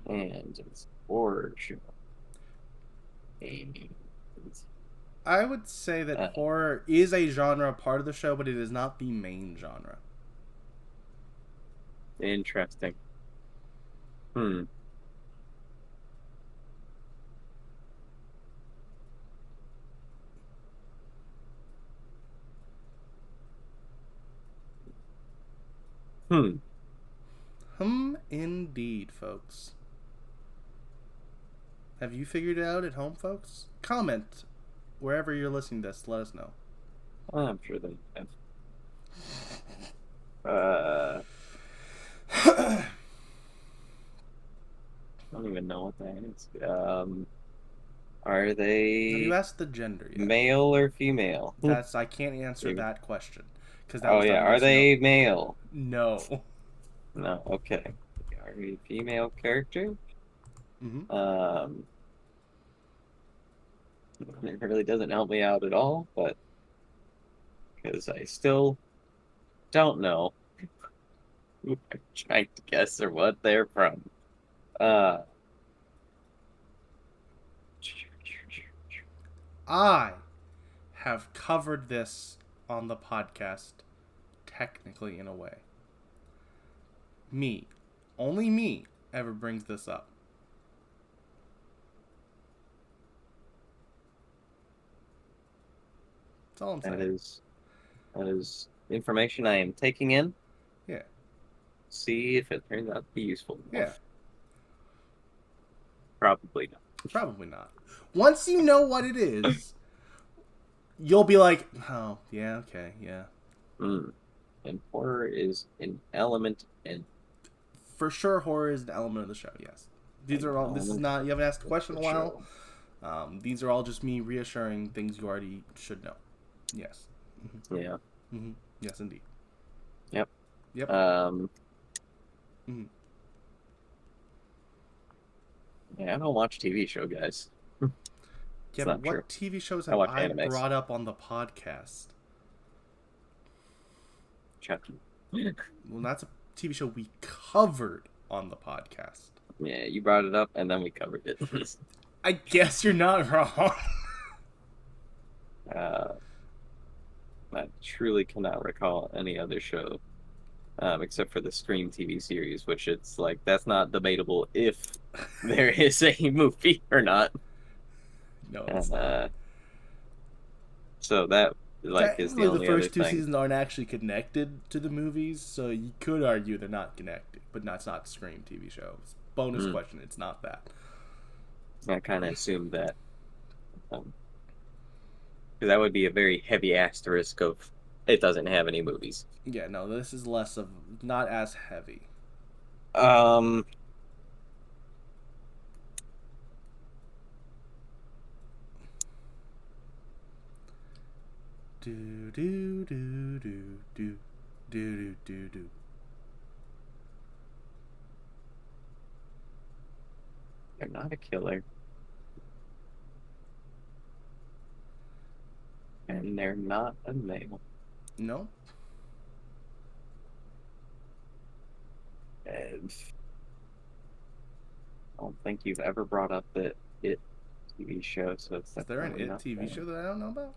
And it's a horror show. And I would say that horror is a genre part of the show, but it is not the main genre. interesting. Hmm. Indeed, folks. Have you figured it out at home, folks? Comment wherever you're listening to this. Let us know. I'm sure they have. I don't even know what that is. Are Have they you asked the gender yet? male or female? I can't answer that question because that Oh was yeah, done are yes or they male? no. No. Okay. Are we a female character? Mm-hmm. It really doesn't help me out at all, but because I still don't know who I'm trying to guess or what they're from. Uh, I have covered this on the podcast, technically in a way. Only me, ever brings this up. That's all I'm saying. that is information I am taking in. Yeah. See if it turns out to be useful enough. Yeah. Probably not. Probably not. Once you know what it is, you'll be like, oh, yeah, okay, yeah. And horror is an element in. For sure, horror is an element of the show, yes. These are all, this is not, you haven't asked a question in a while. These are all just me reassuring things you already should know. Yes. Mm-hmm. Yeah. Mm-hmm. Yes, indeed. Yep. Mm-hmm. Yeah, I don't watch TV show, guys. Yeah, but what TV shows have I brought up on the podcast? Chucky. Well, that's a TV show we covered on the podcast. Yeah, you brought it up, and then we covered it. I guess you're not wrong. I truly cannot recall any other show, except for the Scream TV series, which it's like, that's not debatable if there is a movie or not. No, it's not. So that is the only the first other two thing. seasons aren't actually connected to the movies, so you could argue they're not connected, but that's not Scream TV show. Bonus question, it's not that. I kind of assumed that. Because that would be a very heavy asterisk of it doesn't have any movies. Yeah, no, this is less of, not as heavy. Do do do do do do do do. They're not a killer. And they're not a male. No. I don't think you've ever brought up the It TV show, so it's is there an It TV show that I don't know about?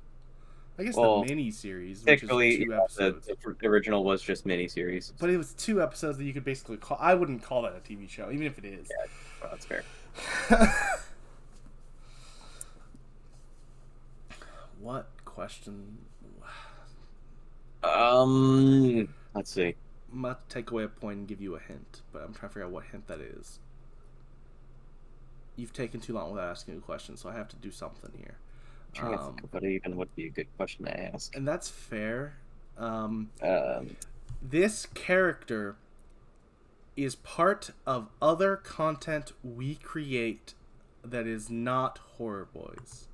I guess the mini-series, which is 2 episodes. The original was just mini-series. But it was 2 episodes that you could basically call... I wouldn't call that a TV show, even if it is. Yeah, well, that's fair. What question? Let's see. I'm about to take away a point and give you a hint, but I'm trying to figure out what hint that is. You've taken too long without asking a question, so I have to do something here. I'm trying to think of what even would be a good question to ask. And that's fair. This character is part of other content we create that is not Horror Boys.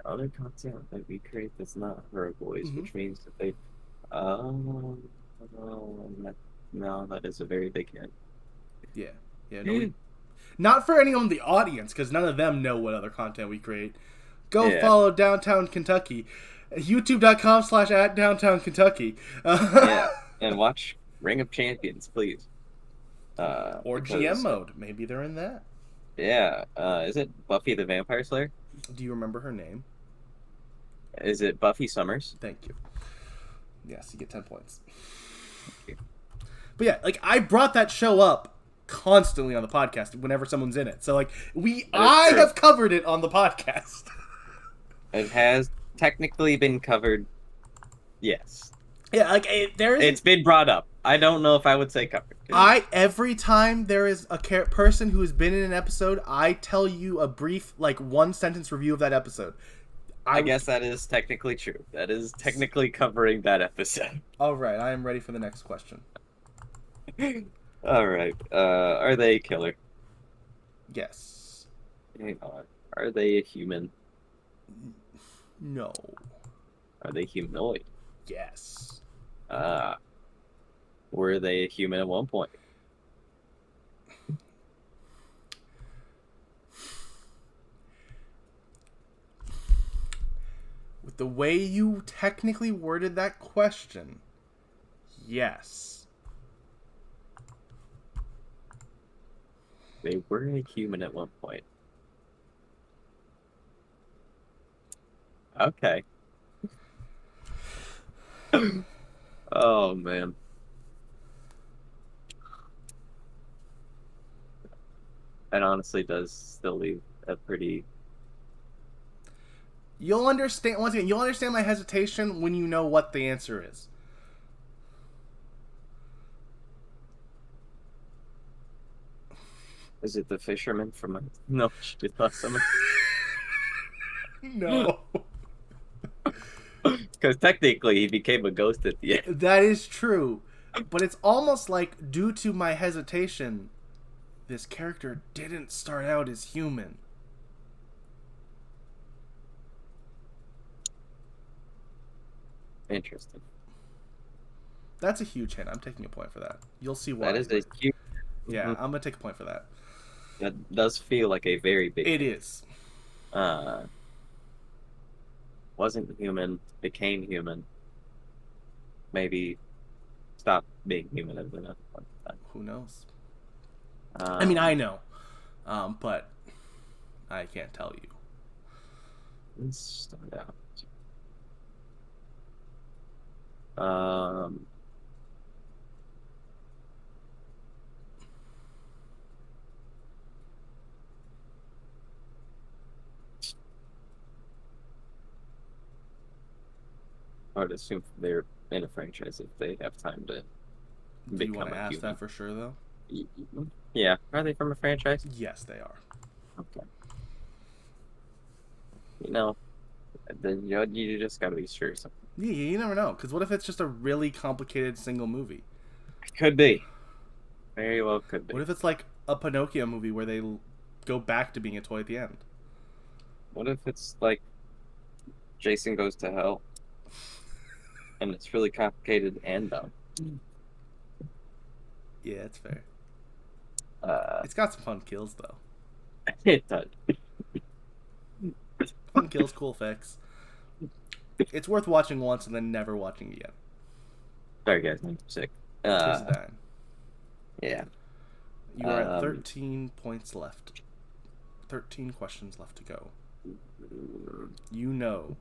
Other content that we create that's not Horror Boys, which means that they... no, that is a very big hint. Yeah. No, not for anyone in the audience, because none of them know what other content we create. Go follow Downtown Kentucky. YouTube.com/@DowntownKentucky. Yeah, and watch Ring of Champions, please. Or GM mode. Maybe they're in that. Yeah. Is it Buffy the Vampire Slayer? Do you remember her name? Is it Buffy Summers? Thank you. Yes, you get 10 points. But yeah, like, I brought that show up constantly on the podcast whenever someone's in it. So, like, I have covered it on the podcast. It has technically been covered. Yes. Yeah, like there is. It's been brought up. I don't know if I would say covered. Every time there is a person who has been in an episode, I tell you a brief, like, one sentence review of that episode. I guess that is technically true. That is technically covering that episode. All right, I am ready for the next question. All right. Are they a killer? Yes. Hang on. Are they a human? No. Are they humanoid? Yes. Were they a human at one point? With the way you technically worded that question, yes. They were a human at one point. Okay. Oh, man. That honestly does still leave a pretty... You'll understand, once again, you'll understand my hesitation when you know what the answer is. Is it the fisherman from... No, last summer? No. Because technically he became a ghost at the end. That is true. But it's almost like, due to my hesitation, this character didn't start out as human. Interesting. That's a huge hint. I'm taking a point for that. You'll see why. That is a huge... Yeah, I'm going to take a point for that. That does feel like a very big... It is. Wasn't human, became human. Maybe stopped being human at another point in time. Who knows? I mean, I know. But I can't tell you. Let's start out. I would assume they're in a franchise if they have time to Do you want to ask that for sure, though? Yeah. Are they from a franchise? Yes, they are. Okay. You know, then you just gotta be sure. Yeah, you never know. Because what if it's just a really complicated single movie? It could be. Very well could be. What if it's like a Pinocchio movie where they go back to being a toy at the end? What if it's like Jason Goes to Hell? And it's really complicated and dumb. Yeah, it's fair. It's got some fun kills, though. It does. Fun kills, cool effects. It's worth watching once and then never watching again. Sorry, guys. I'm sick. Yeah. You are at 13 points left. 13 questions left to go. You know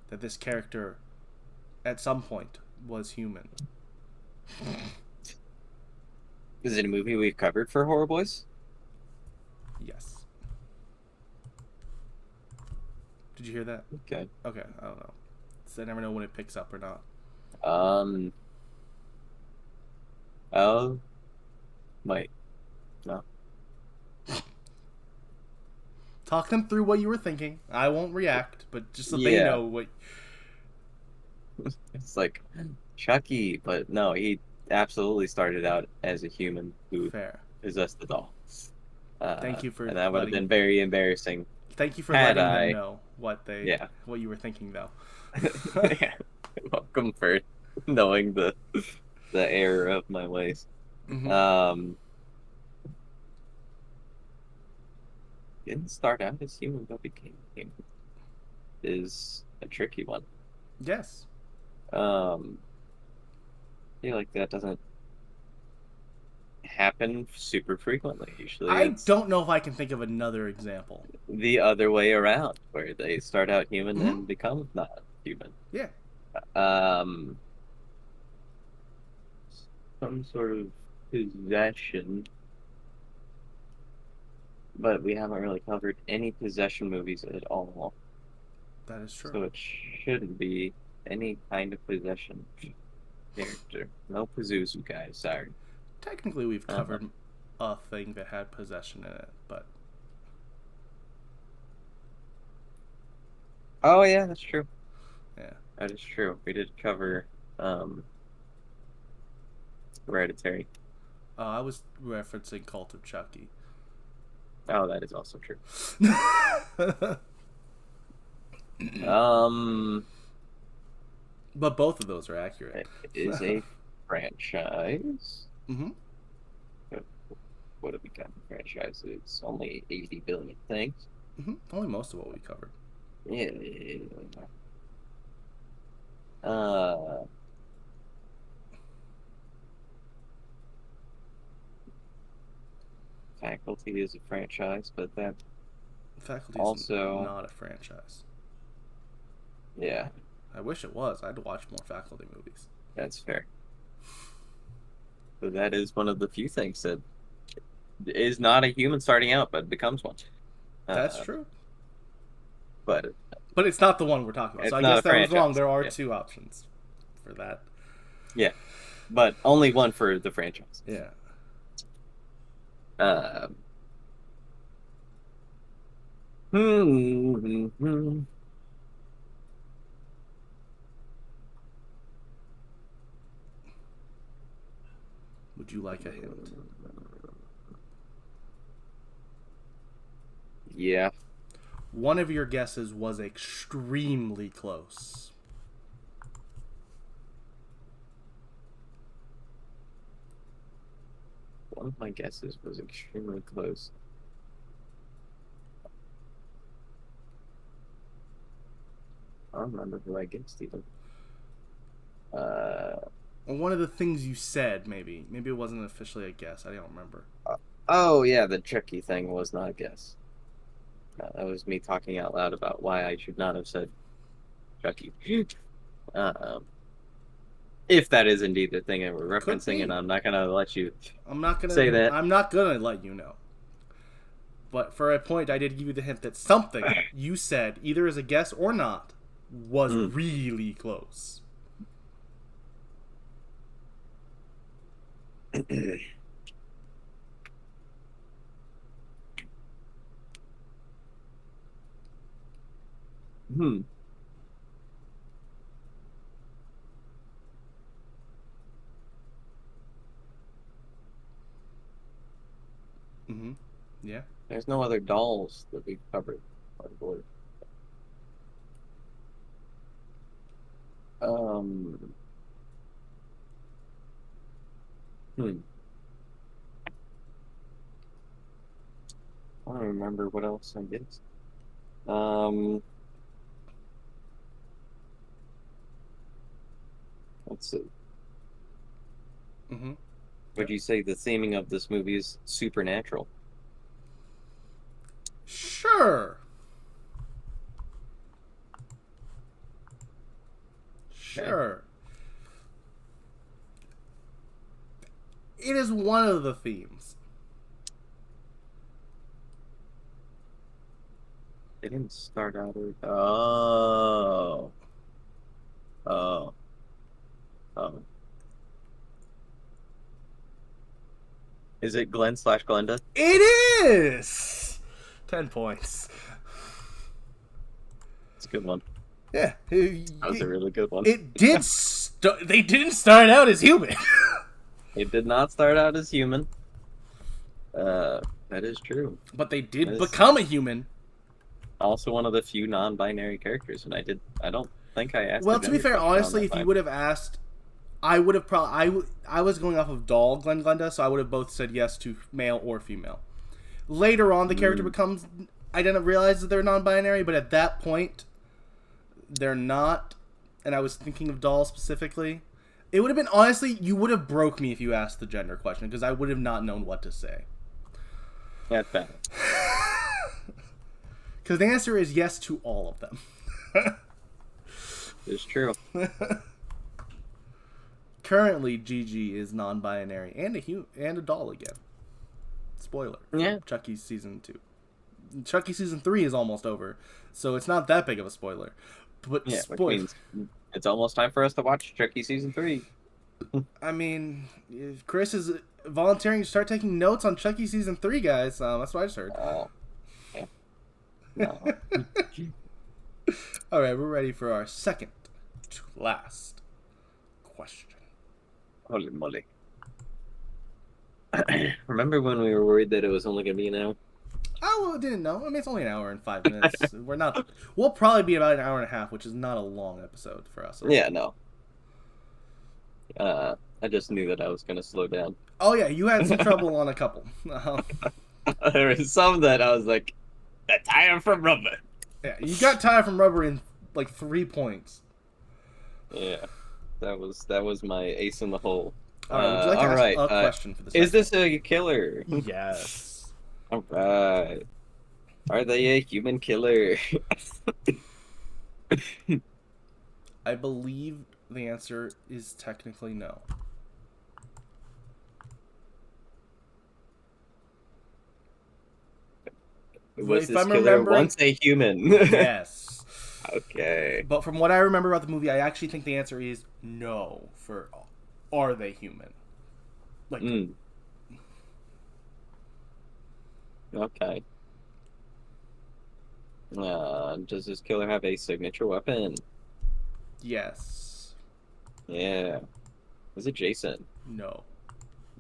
that this character, at some point, was human. Is it a movie we've covered for Horror Boys? Yes. Did you hear that? Okay. Okay, I don't know. So I never know when it picks up or not. Oh. Wait. No. Talk them through what you were thinking. I won't react, but just so they know what... It's like Chucky, but no, he absolutely started out as a human who possessed the doll. Thank you for... And that would have been very embarrassing. Thank you for letting them know what what you were thinking, though. Yeah. Welcome for knowing the error of my ways. Mm-hmm. Didn't start out as human, but became human. Is a tricky one. Yes. I feel like that doesn't happen super frequently. Usually, I don't know if I can think of another example. The other way around, where they start out human and become not human. Yeah. Some sort of possession, but we haven't really covered any possession movies at all. That is true. So it shouldn't be any kind of possession character. No Pazuzu guys, sorry. Technically, we've covered a thing that had possession in it, but... Oh, yeah, that's true. Yeah. That is true. We did cover Hereditary. I was referencing Cult of Chucky. Oh, that is also true. But both of those are accurate. It is a franchise. Mm-hmm. What have we got in franchise? It's only 80 billion things. Mm-hmm. Only most of what we covered. Yeah. Faculty is a franchise, but that Faculty also is not a franchise. Yeah. I wish it was. I'd watch more Faculty movies. That's fair. But that is one of the few things that is not a human starting out, but becomes one. That's true. But it's not the one we're talking about. So I guess that was wrong. There are two options for that. Yeah. But only one for the franchise. Yeah. Would you like a hint? Yeah. One of your guesses was extremely close. One of my guesses was extremely close. I don't remember who I guessed even. One of the things you said, maybe. Maybe it wasn't officially a guess. I don't remember. Oh, yeah, the Chucky thing was not a guess. That was me talking out loud about why I should not have said Chucky. If that is indeed the thing that we're referencing, and I'm not going to let you say that. I'm not going to let you know. But for a point, I did give you the hint that something you said, either as a guess or not, was really close. Mm-hmm. Yeah. There's no other dolls that we've covered on board. I don't remember what else I guessed. Let's see. Mm-hmm. Would you say the theming of this movie is supernatural? Sure. Sure. It is one of the themes. They didn't start out with... Oh. Is it Glenn/Glenda? It is! 10 points. It's a good one. Yeah. That was a really good one. It did they didn't start out as human. It did not start out as human. That is true. But they did become a human. Also one of the few non-binary characters, and I don't think I asked. Well, to be fair, honestly, if you would have asked, I would have probably... I was going off of doll Glenn Glenda, so I would have both said yes to male or female. Later on, the character becomes... I didn't realize that they're non-binary, but at that point, they're not. And I was thinking of doll specifically. It would have been... Honestly, you would have broke me if you asked the gender question, because I would have not known what to say. That's bad. Because the answer is yes to all of them. It's true. Currently, Gigi is non-binary and a doll again. Spoiler. Yeah. Chucky's season 2. Chucky season 3 is almost over, so it's not that big of a spoiler. But Yeah, which means it's almost time for us to watch Chucky season 3. I mean, if Chris is volunteering to start taking notes on Chucky season 3, guys. That's what I just heard. Oh, yeah. No. All right, we're ready for our second to last question. Holy moly. Remember when we were worried that it was only going to be an hour? Oh, well, I didn't know. I mean, it's only an hour and 5 minutes. We'll probably be about an hour and a half, which is not a long episode for us. Yeah, no. I just knew that I was going to slow down. Oh, yeah, you had some trouble on a couple. There was some that I was like, that tire from rubber. Yeah, you got tire from rubber in like 3 points. Yeah, that was my ace in the hole. All right, would you like to ask a question for this? Is this a killer? Yes. All right. Are they a human killer? I believe the answer is technically no. Was this killer once a human? Yes. Okay. But from what I remember about the movie, I actually think the answer is no for are they human? Like. Okay. Does this killer have a signature weapon? Yes. Yeah. Is it Jason? No.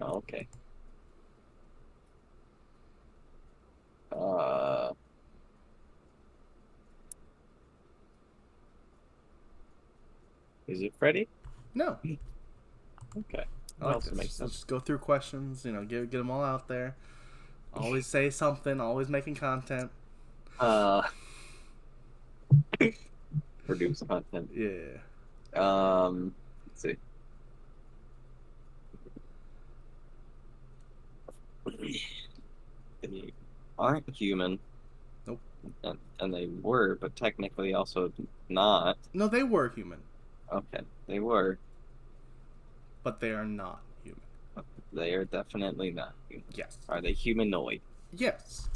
Oh, okay. Is it Freddy? No. Okay. Let's just go through questions. Get them all out there. Always say something. Always making content. Produce content. Yeah. Let's see. They aren't human. Nope. And they were, but technically also not. No, they were human. Okay, they were. But they are not human. They are definitely not human. Yes. Are they humanoid? Yes.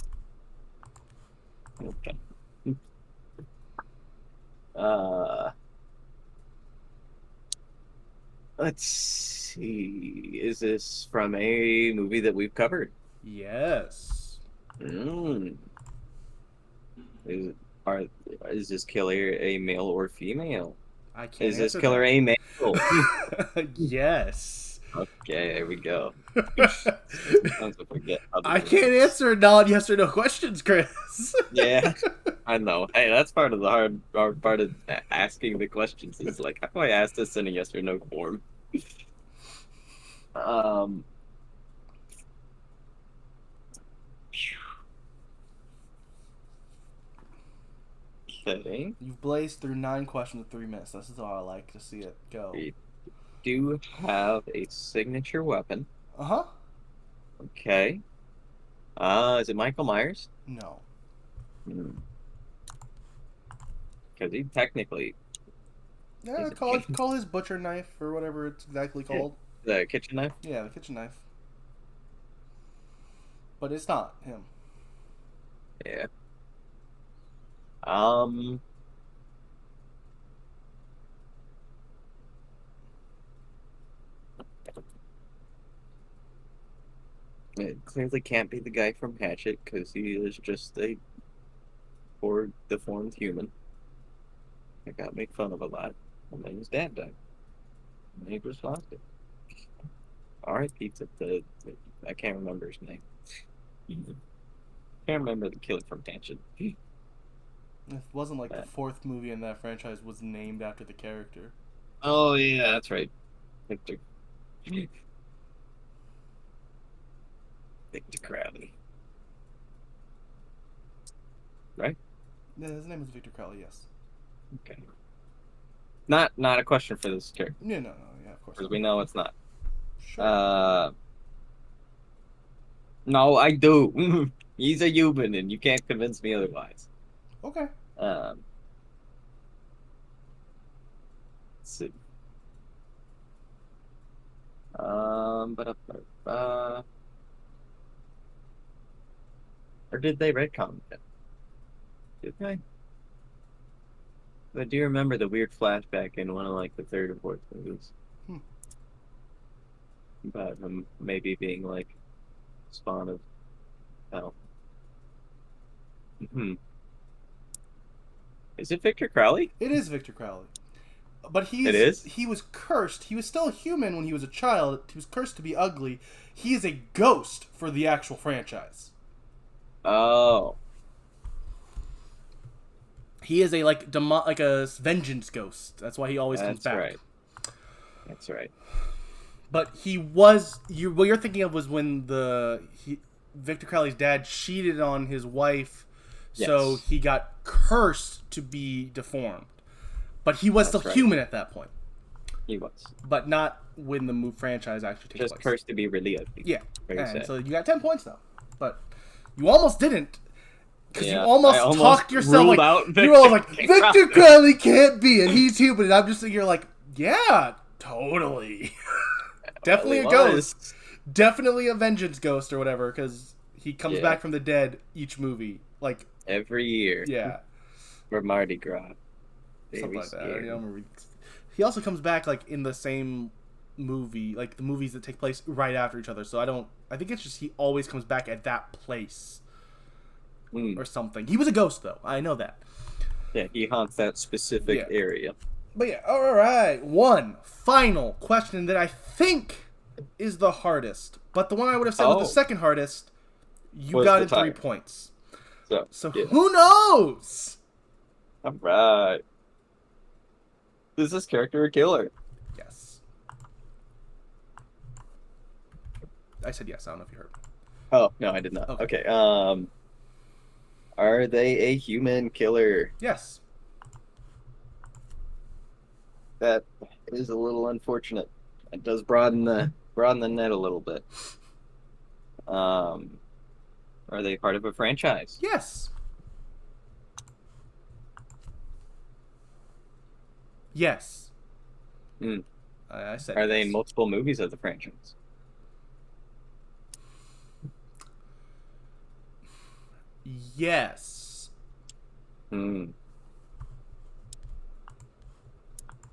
Okay. Let's see. Is this from a movie that we've covered? Yes. Is this killer a male or female? I can't. Is this killer a male? Yes. Okay, there we go. I can't answer non-yes or no questions, Chris. Yeah, I know. Hey, that's part of the hard part of asking the questions. Is like, how do I ask this in a yes or no form? Okay. You've blazed through 9 questions in 3 minutes. This is how I like to see it go. We do have a signature weapon. Uh-huh. Okay. Is it Michael Myers? No. Because he technically... Yeah, call his butcher knife or whatever it's exactly called. The kitchen knife? Yeah, the kitchen knife. But it's not him. Yeah. It clearly can't be the guy from Hatchet because he is just a poor, deformed human. I got made fun of a lot. And then his dad died. And he just lost it. Alright, Pizza. I can't remember his name. Can't remember the killer from Hatchet. It wasn't like the 4th movie in that franchise was named after the character. Oh, yeah, that's right. Victor. Victor Crowley. Right? Yeah, his name is Victor Crowley, yes. Okay. Not a question for this character. Yeah, no, yeah, of course. Because we know it's not. Sure. No, I do. He's a human, and you can't convince me otherwise. Okay. Let's see. Or did they retcon it? Did they? I do remember the weird flashback in one of like the third or fourth movies Hmm. about him maybe being like spawn of hell. Hmm. Is it Victor Crowley? It is Victor Crowley. But It is? he was cursed. He was still a human when he was a child. He was cursed to be ugly. He is a ghost for the actual franchise. Oh. He is a like a vengeance ghost. That's why he always comes That's back. right. That's right. But he was what you're thinking of was when Victor Crowley's dad cheated on his wife, so Yes. he got cursed to be deformed. But he was That's still right. human at that point. He was. But not when the franchise actually takes Just place. cursed to be really ugly. Yeah. Very And sad. so you got 10 points though. But you almost didn't. Because Yeah, you almost I almost talked yourself ruled like out you were all like Victor Victor Crowley can't be and he's human and I'm just sitting here like, yeah, totally. Definitely a ghost. Definitely a vengeance ghost or whatever, because he comes back from the dead each movie. Like every year. yeah. For Mardi Gras. Something like that. I don't remember. He also comes back like in the same movie, like the movies that take place right after each other. So I think it's just he always comes back at that place. Or something. He was a ghost, though. I know that. Yeah, he haunts that specific area. But yeah, all right. One final question that I think is the hardest, but the one I would have said was the second hardest. You got in 3 points. So who knows? All right. Is this character a killer? Yes. I said yes. I don't know if you heard. Oh no, I did not. Okay. Are they a human killer? Yes. That is a little unfortunate. It does broaden the net a little bit. Are they part of a franchise? Yes. Yes. I said. Are they in multiple movies of the franchise? Yes.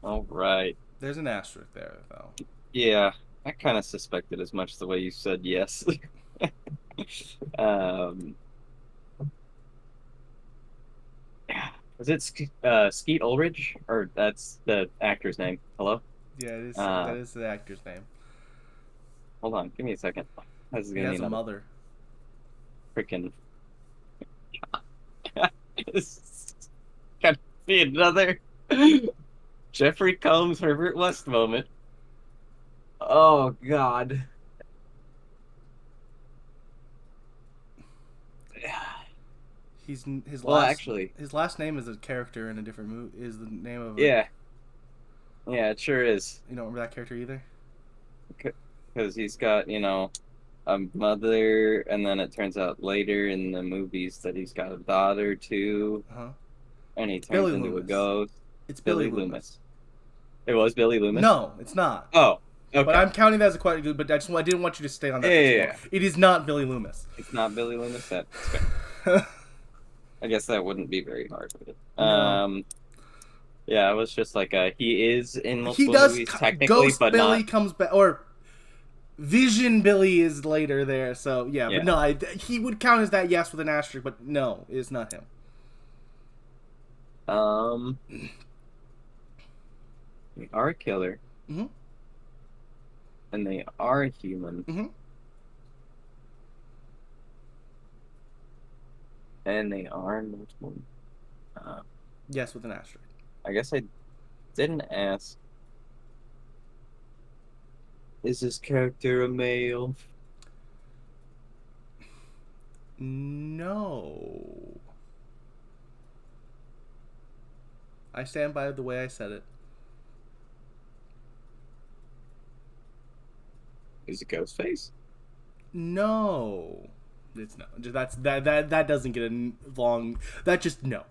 All right. There's an asterisk there, though. Yeah, I kind of suspected as much the way you said yes. Was it Skeet Ulrich? Or that's the actor's name? Hello? Yeah, it is. That is the actor's name. Hold on, give me a second. This is He has a mother. Freaking. Gotta be another Jeffrey Combs, Herbert West moment. Oh, God. His last name is a character in a different movie. Is the name of yeah, it sure is. You don't remember that character either? Because he's got a mother, and then it turns out later in the movies that he's got a daughter too, and he turns into a ghost. It's Billy Loomis. It was Billy Loomis? No, it's not. Oh, okay. But I'm counting that as a quite good. But I didn't want you to stay on that. Yeah. It is not Billy Loomis. It's not Billy Loomis. That's fair. I guess that wouldn't be very hard with it. No. Yeah, it was just like he is in multiple movies technically, Ghost but Billy not. Comes back, or Vision Billy is later there. So yeah. But no, he would count as that. Yes, with an asterisk, but no, it's not him. They are a killer. Mm-hmm. And they are a human. Mm-hmm. And they are multiple. Yes, with an asterisk. I guess I didn't ask. Is this character a male? No. I stand by the way I said it. Is it Ghostface? No. It's no. That doesn't get a long. That just no.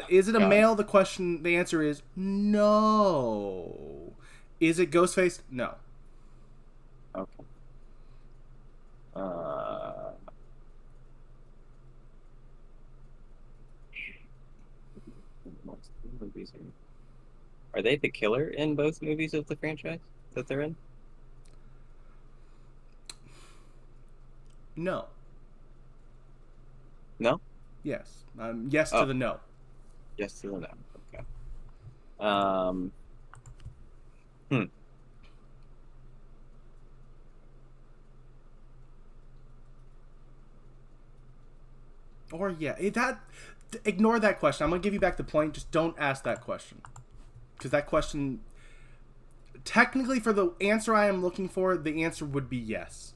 Is it a male? The answer is no. Is it Ghostface? No. Okay. Uh, most movies are they the killer in both movies of the franchise that they're in? No. No? Yes. Yes to Oh, the no. yes to the no. Okay. Um, hmm. Or yeah, ignore that question. I'm gonna give you back the point. Just don't ask that question, because that question, technically, for the answer I am looking for, the answer would be yes.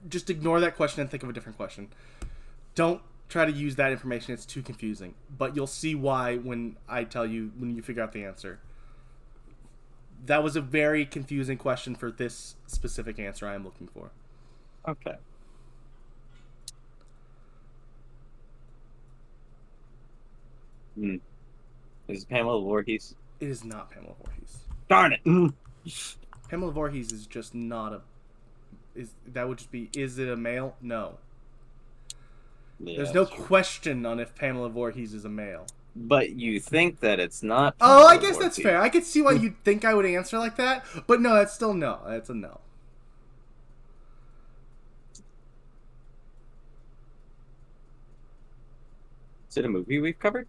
Just ignore that question and think of a different question. Don't try to use that information. It's too confusing. But you'll see why when I tell you, when you figure out the answer. That was a very confusing question for this specific answer I am looking for. Okay. Hmm. Is it Pamela Voorhees? It is not Pamela Voorhees. Darn it! Pamela Voorhees is just not a. That would just be? Is it a male? No. Yeah, There's no true. question on if Pamela Voorhees is a male. But you think that it's not. Oh, I Pamela guess that's Voorhees. fair. I could see why you'd think I would answer like that, but no, that's still no. That's a no. Is it a movie we've covered?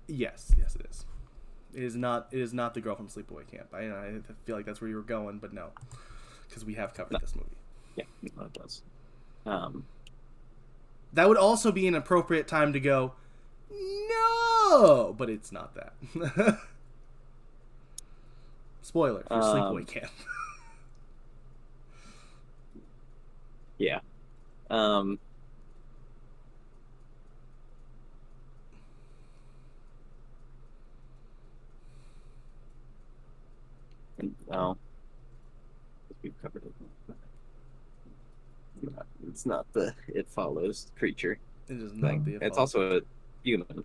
Yes, yes, it is. It is not. It is not the girl from Sleepaway Camp. I feel like that's where you were going, but no, because we have covered No. this movie. Yeah, no, it does. That would also be an appropriate time to go, no, but it's not that. Spoiler for Sleepaway Camp. Yeah. No. We've covered it. It's not the It Follows creature It is not thing. the. It's also a human.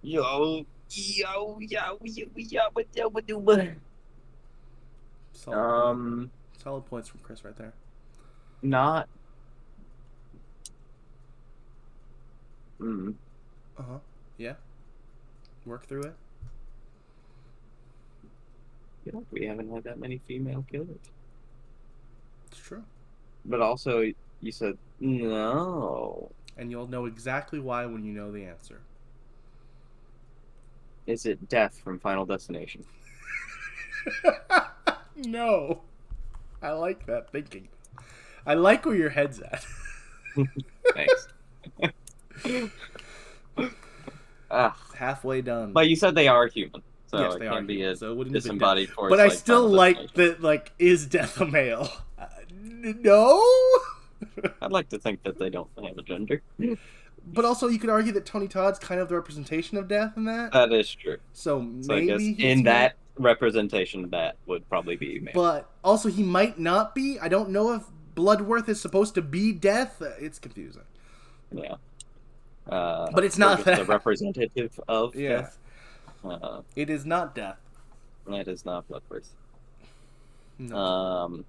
Yo, yo, yo, Solid points from Chris right there. not. Yeah. Work through it. You know, we haven't had that many female killers. It's true. But also, you said no. And you'll know exactly why when you know the answer. Is it Death from Final Destination? No. I like that thinking. I like where your head's at. Thanks. Halfway done. But you said they are human, so yes, it they can't are be human, a so it wouldn't disembodied be force. But I like still Final like Destination. that. Like, is death a male? No. I'd like to think that they don't have a gender. But also, you could argue that Tony Todd's kind of the representation of death in that. That is true. So I guess maybe in that representation, that would probably be male. But also, he might not be. I don't know if Bloodworth is supposed to be death. It's confusing. Yeah. But it's not just that. a representative of Yeah. death. It is not death. It is not Bloodworth. No.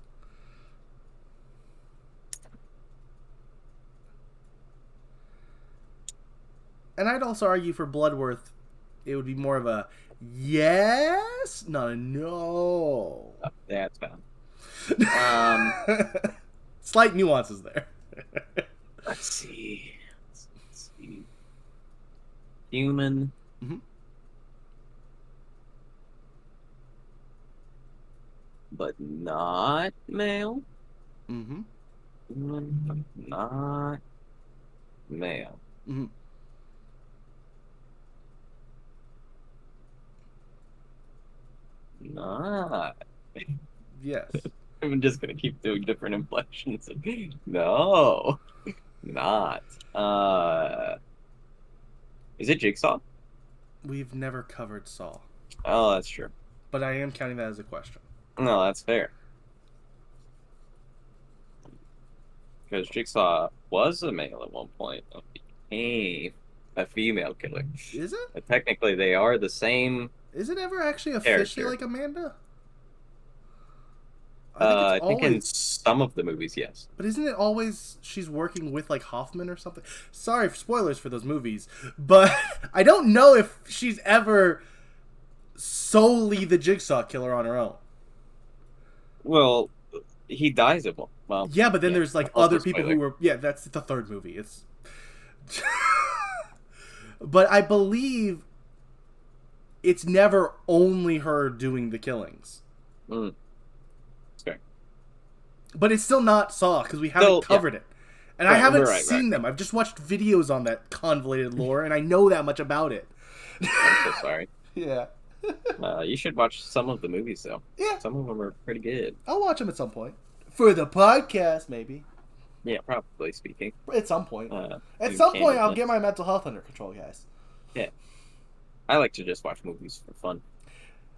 And I'd also argue for Bloodworth, it would be more of a yes, not a no. Oh, that's found. Slight nuances there. Let's see. Human. Mm-hmm. But not male. Mm-hmm. Human, but not male. Mm-hmm. Not. Yes. I'm just gonna keep doing different inflections. No, not. Is it Jigsaw? We've never covered Saw. Oh, that's true. But I am counting that as a question. No, that's fair. Because Jigsaw was a male at one point. Became a female killer. Is it? But technically, they are the same. Is it ever actually officially Character. like Amanda? I it's think in always. some of the movies, yes. But isn't it always she's working with like Hoffman or something? Sorry for spoilers for those movies, but I don't know if she's ever solely the Jigsaw killer on her own. Well, he dies of one. Well, Yeah, but then there's like also other people spoiler. who were. Yeah, that's the third movie. It's. But I believe it's never only her doing the killings. Mm. Sorry. But it's still not Saw because we haven't covered it. And I haven't seen them. I've just watched videos on that convoluted lore, and I know that much about it. I'm so sorry. Yeah. You should watch some of the movies, though. Yeah. Some of them are pretty good. I'll watch them at some point. For the podcast, maybe. Yeah, probably speaking. At some point. At some point, I'll get my mental health under control, guys. Yeah. I like to just watch movies for fun.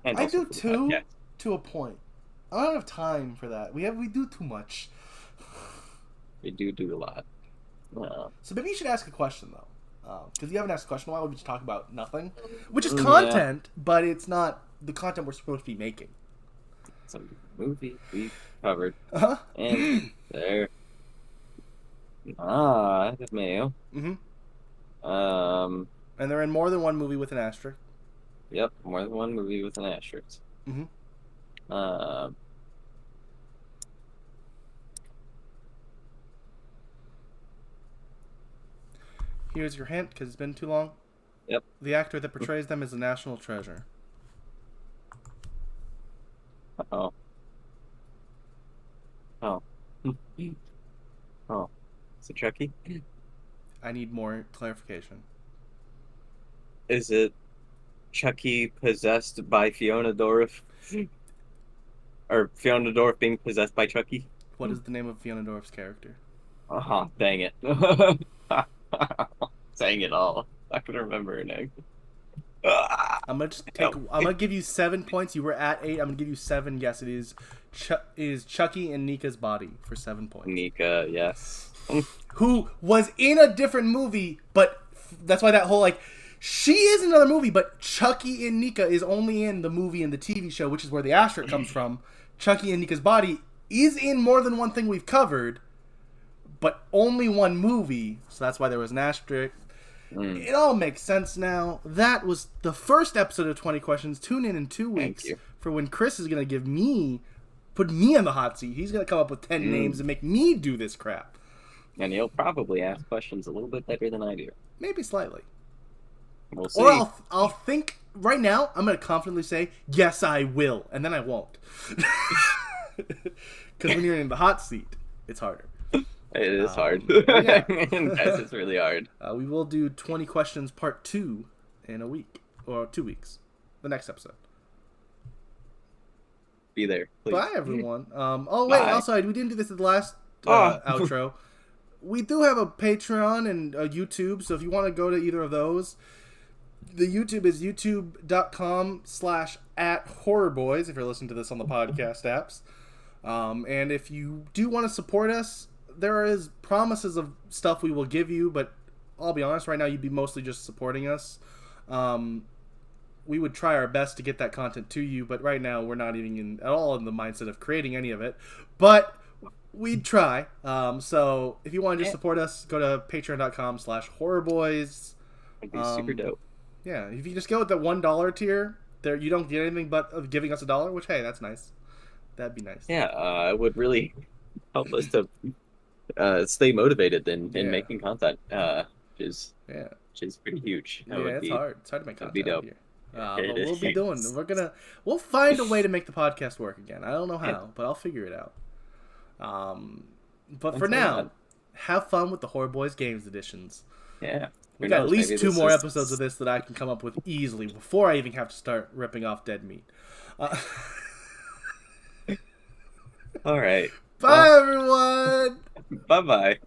And I do too, podcast. to a point. I don't have time for that. We do too much. We do a lot. So maybe you should ask a question, though. Because you haven't asked a question in a while. We just talk about nothing. Which is content, but it's not the content we're supposed to be making. Some movie we covered. Uh-huh. And there. That's mayo. Mm-hmm. And they're in more than one movie with an asterisk. Yep, more than one movie with an asterisk. Mm-hmm. Here's your hint, because it's been too long. Yep. The actor that portrays them is a national treasure. Oh. Oh. Oh. Is it Chucky? I need more clarification. Is it Chucky possessed by Fiona Dorff? Or Fiona Dorff being possessed by Chucky? What is the name of Fiona Dorff's character? Dang it. Saying it all. I can remember her name. I'm gonna give you 7 points. You were at 8. I'm gonna give you 7. Yes, it is. Is Chucky in Nika's body for 7 points. Nika, yes. Who was in a different movie, but that's why that whole like she is in another movie, but Chucky in Nika is only in the movie and the TV show, which is where the asterisk comes from. Chucky in Nika's body is in more than one thing we've covered, but only one movie, so that's why there was an asterisk. It all makes sense now. That was the first episode of 20 Questions. Tune in 2 weeks for when Chris is going to put me on the hot seat. He's going to come up with 10 names and make me do this crap. And he'll probably ask questions a little bit better than I do. Maybe slightly. We'll see. Or I'll think, right now, I'm going to confidently say, yes, I will. And then I won't. Because when you're in the hot seat, it's harder. It is hard. Yeah. Guys, it's really hard. We will do 20 Questions Part 2 in a week. Or 2 weeks. The next episode. Be there, please. Bye, everyone. Bye. Also, we didn't do this at the last outro. We do have a Patreon and a YouTube, so if you want to go to either of those, the YouTube is youtube.com/@horrorboys if you're listening to this on the podcast apps. And if you do want to support us, there is promises of stuff we will give you, but I'll be honest, right now you'd be mostly just supporting us. We would try our best to get that content to you, but right now we're not even at all in the mindset of creating any of it. But we'd try. So if you want to just support us, go to patreon.com/horrorboys. It'd be super dope. Yeah, if you just go with the $1 tier, there you don't get anything but giving us $1, which, hey, that's nice. That'd be nice. Yeah, it would really help us to stay motivated in making content, which is pretty huge. It's hard. It's hard to make content be dope. Here. But we'll be doing. We'll find a way to make the podcast work again. I don't know how, but I'll figure it out. But for now, have fun with the Horror Boys Games editions. Yeah. We got at least 2 more episodes of this that I can come up with easily before I even have to start ripping off dead meat. All right. Bye, everyone. Bye-bye.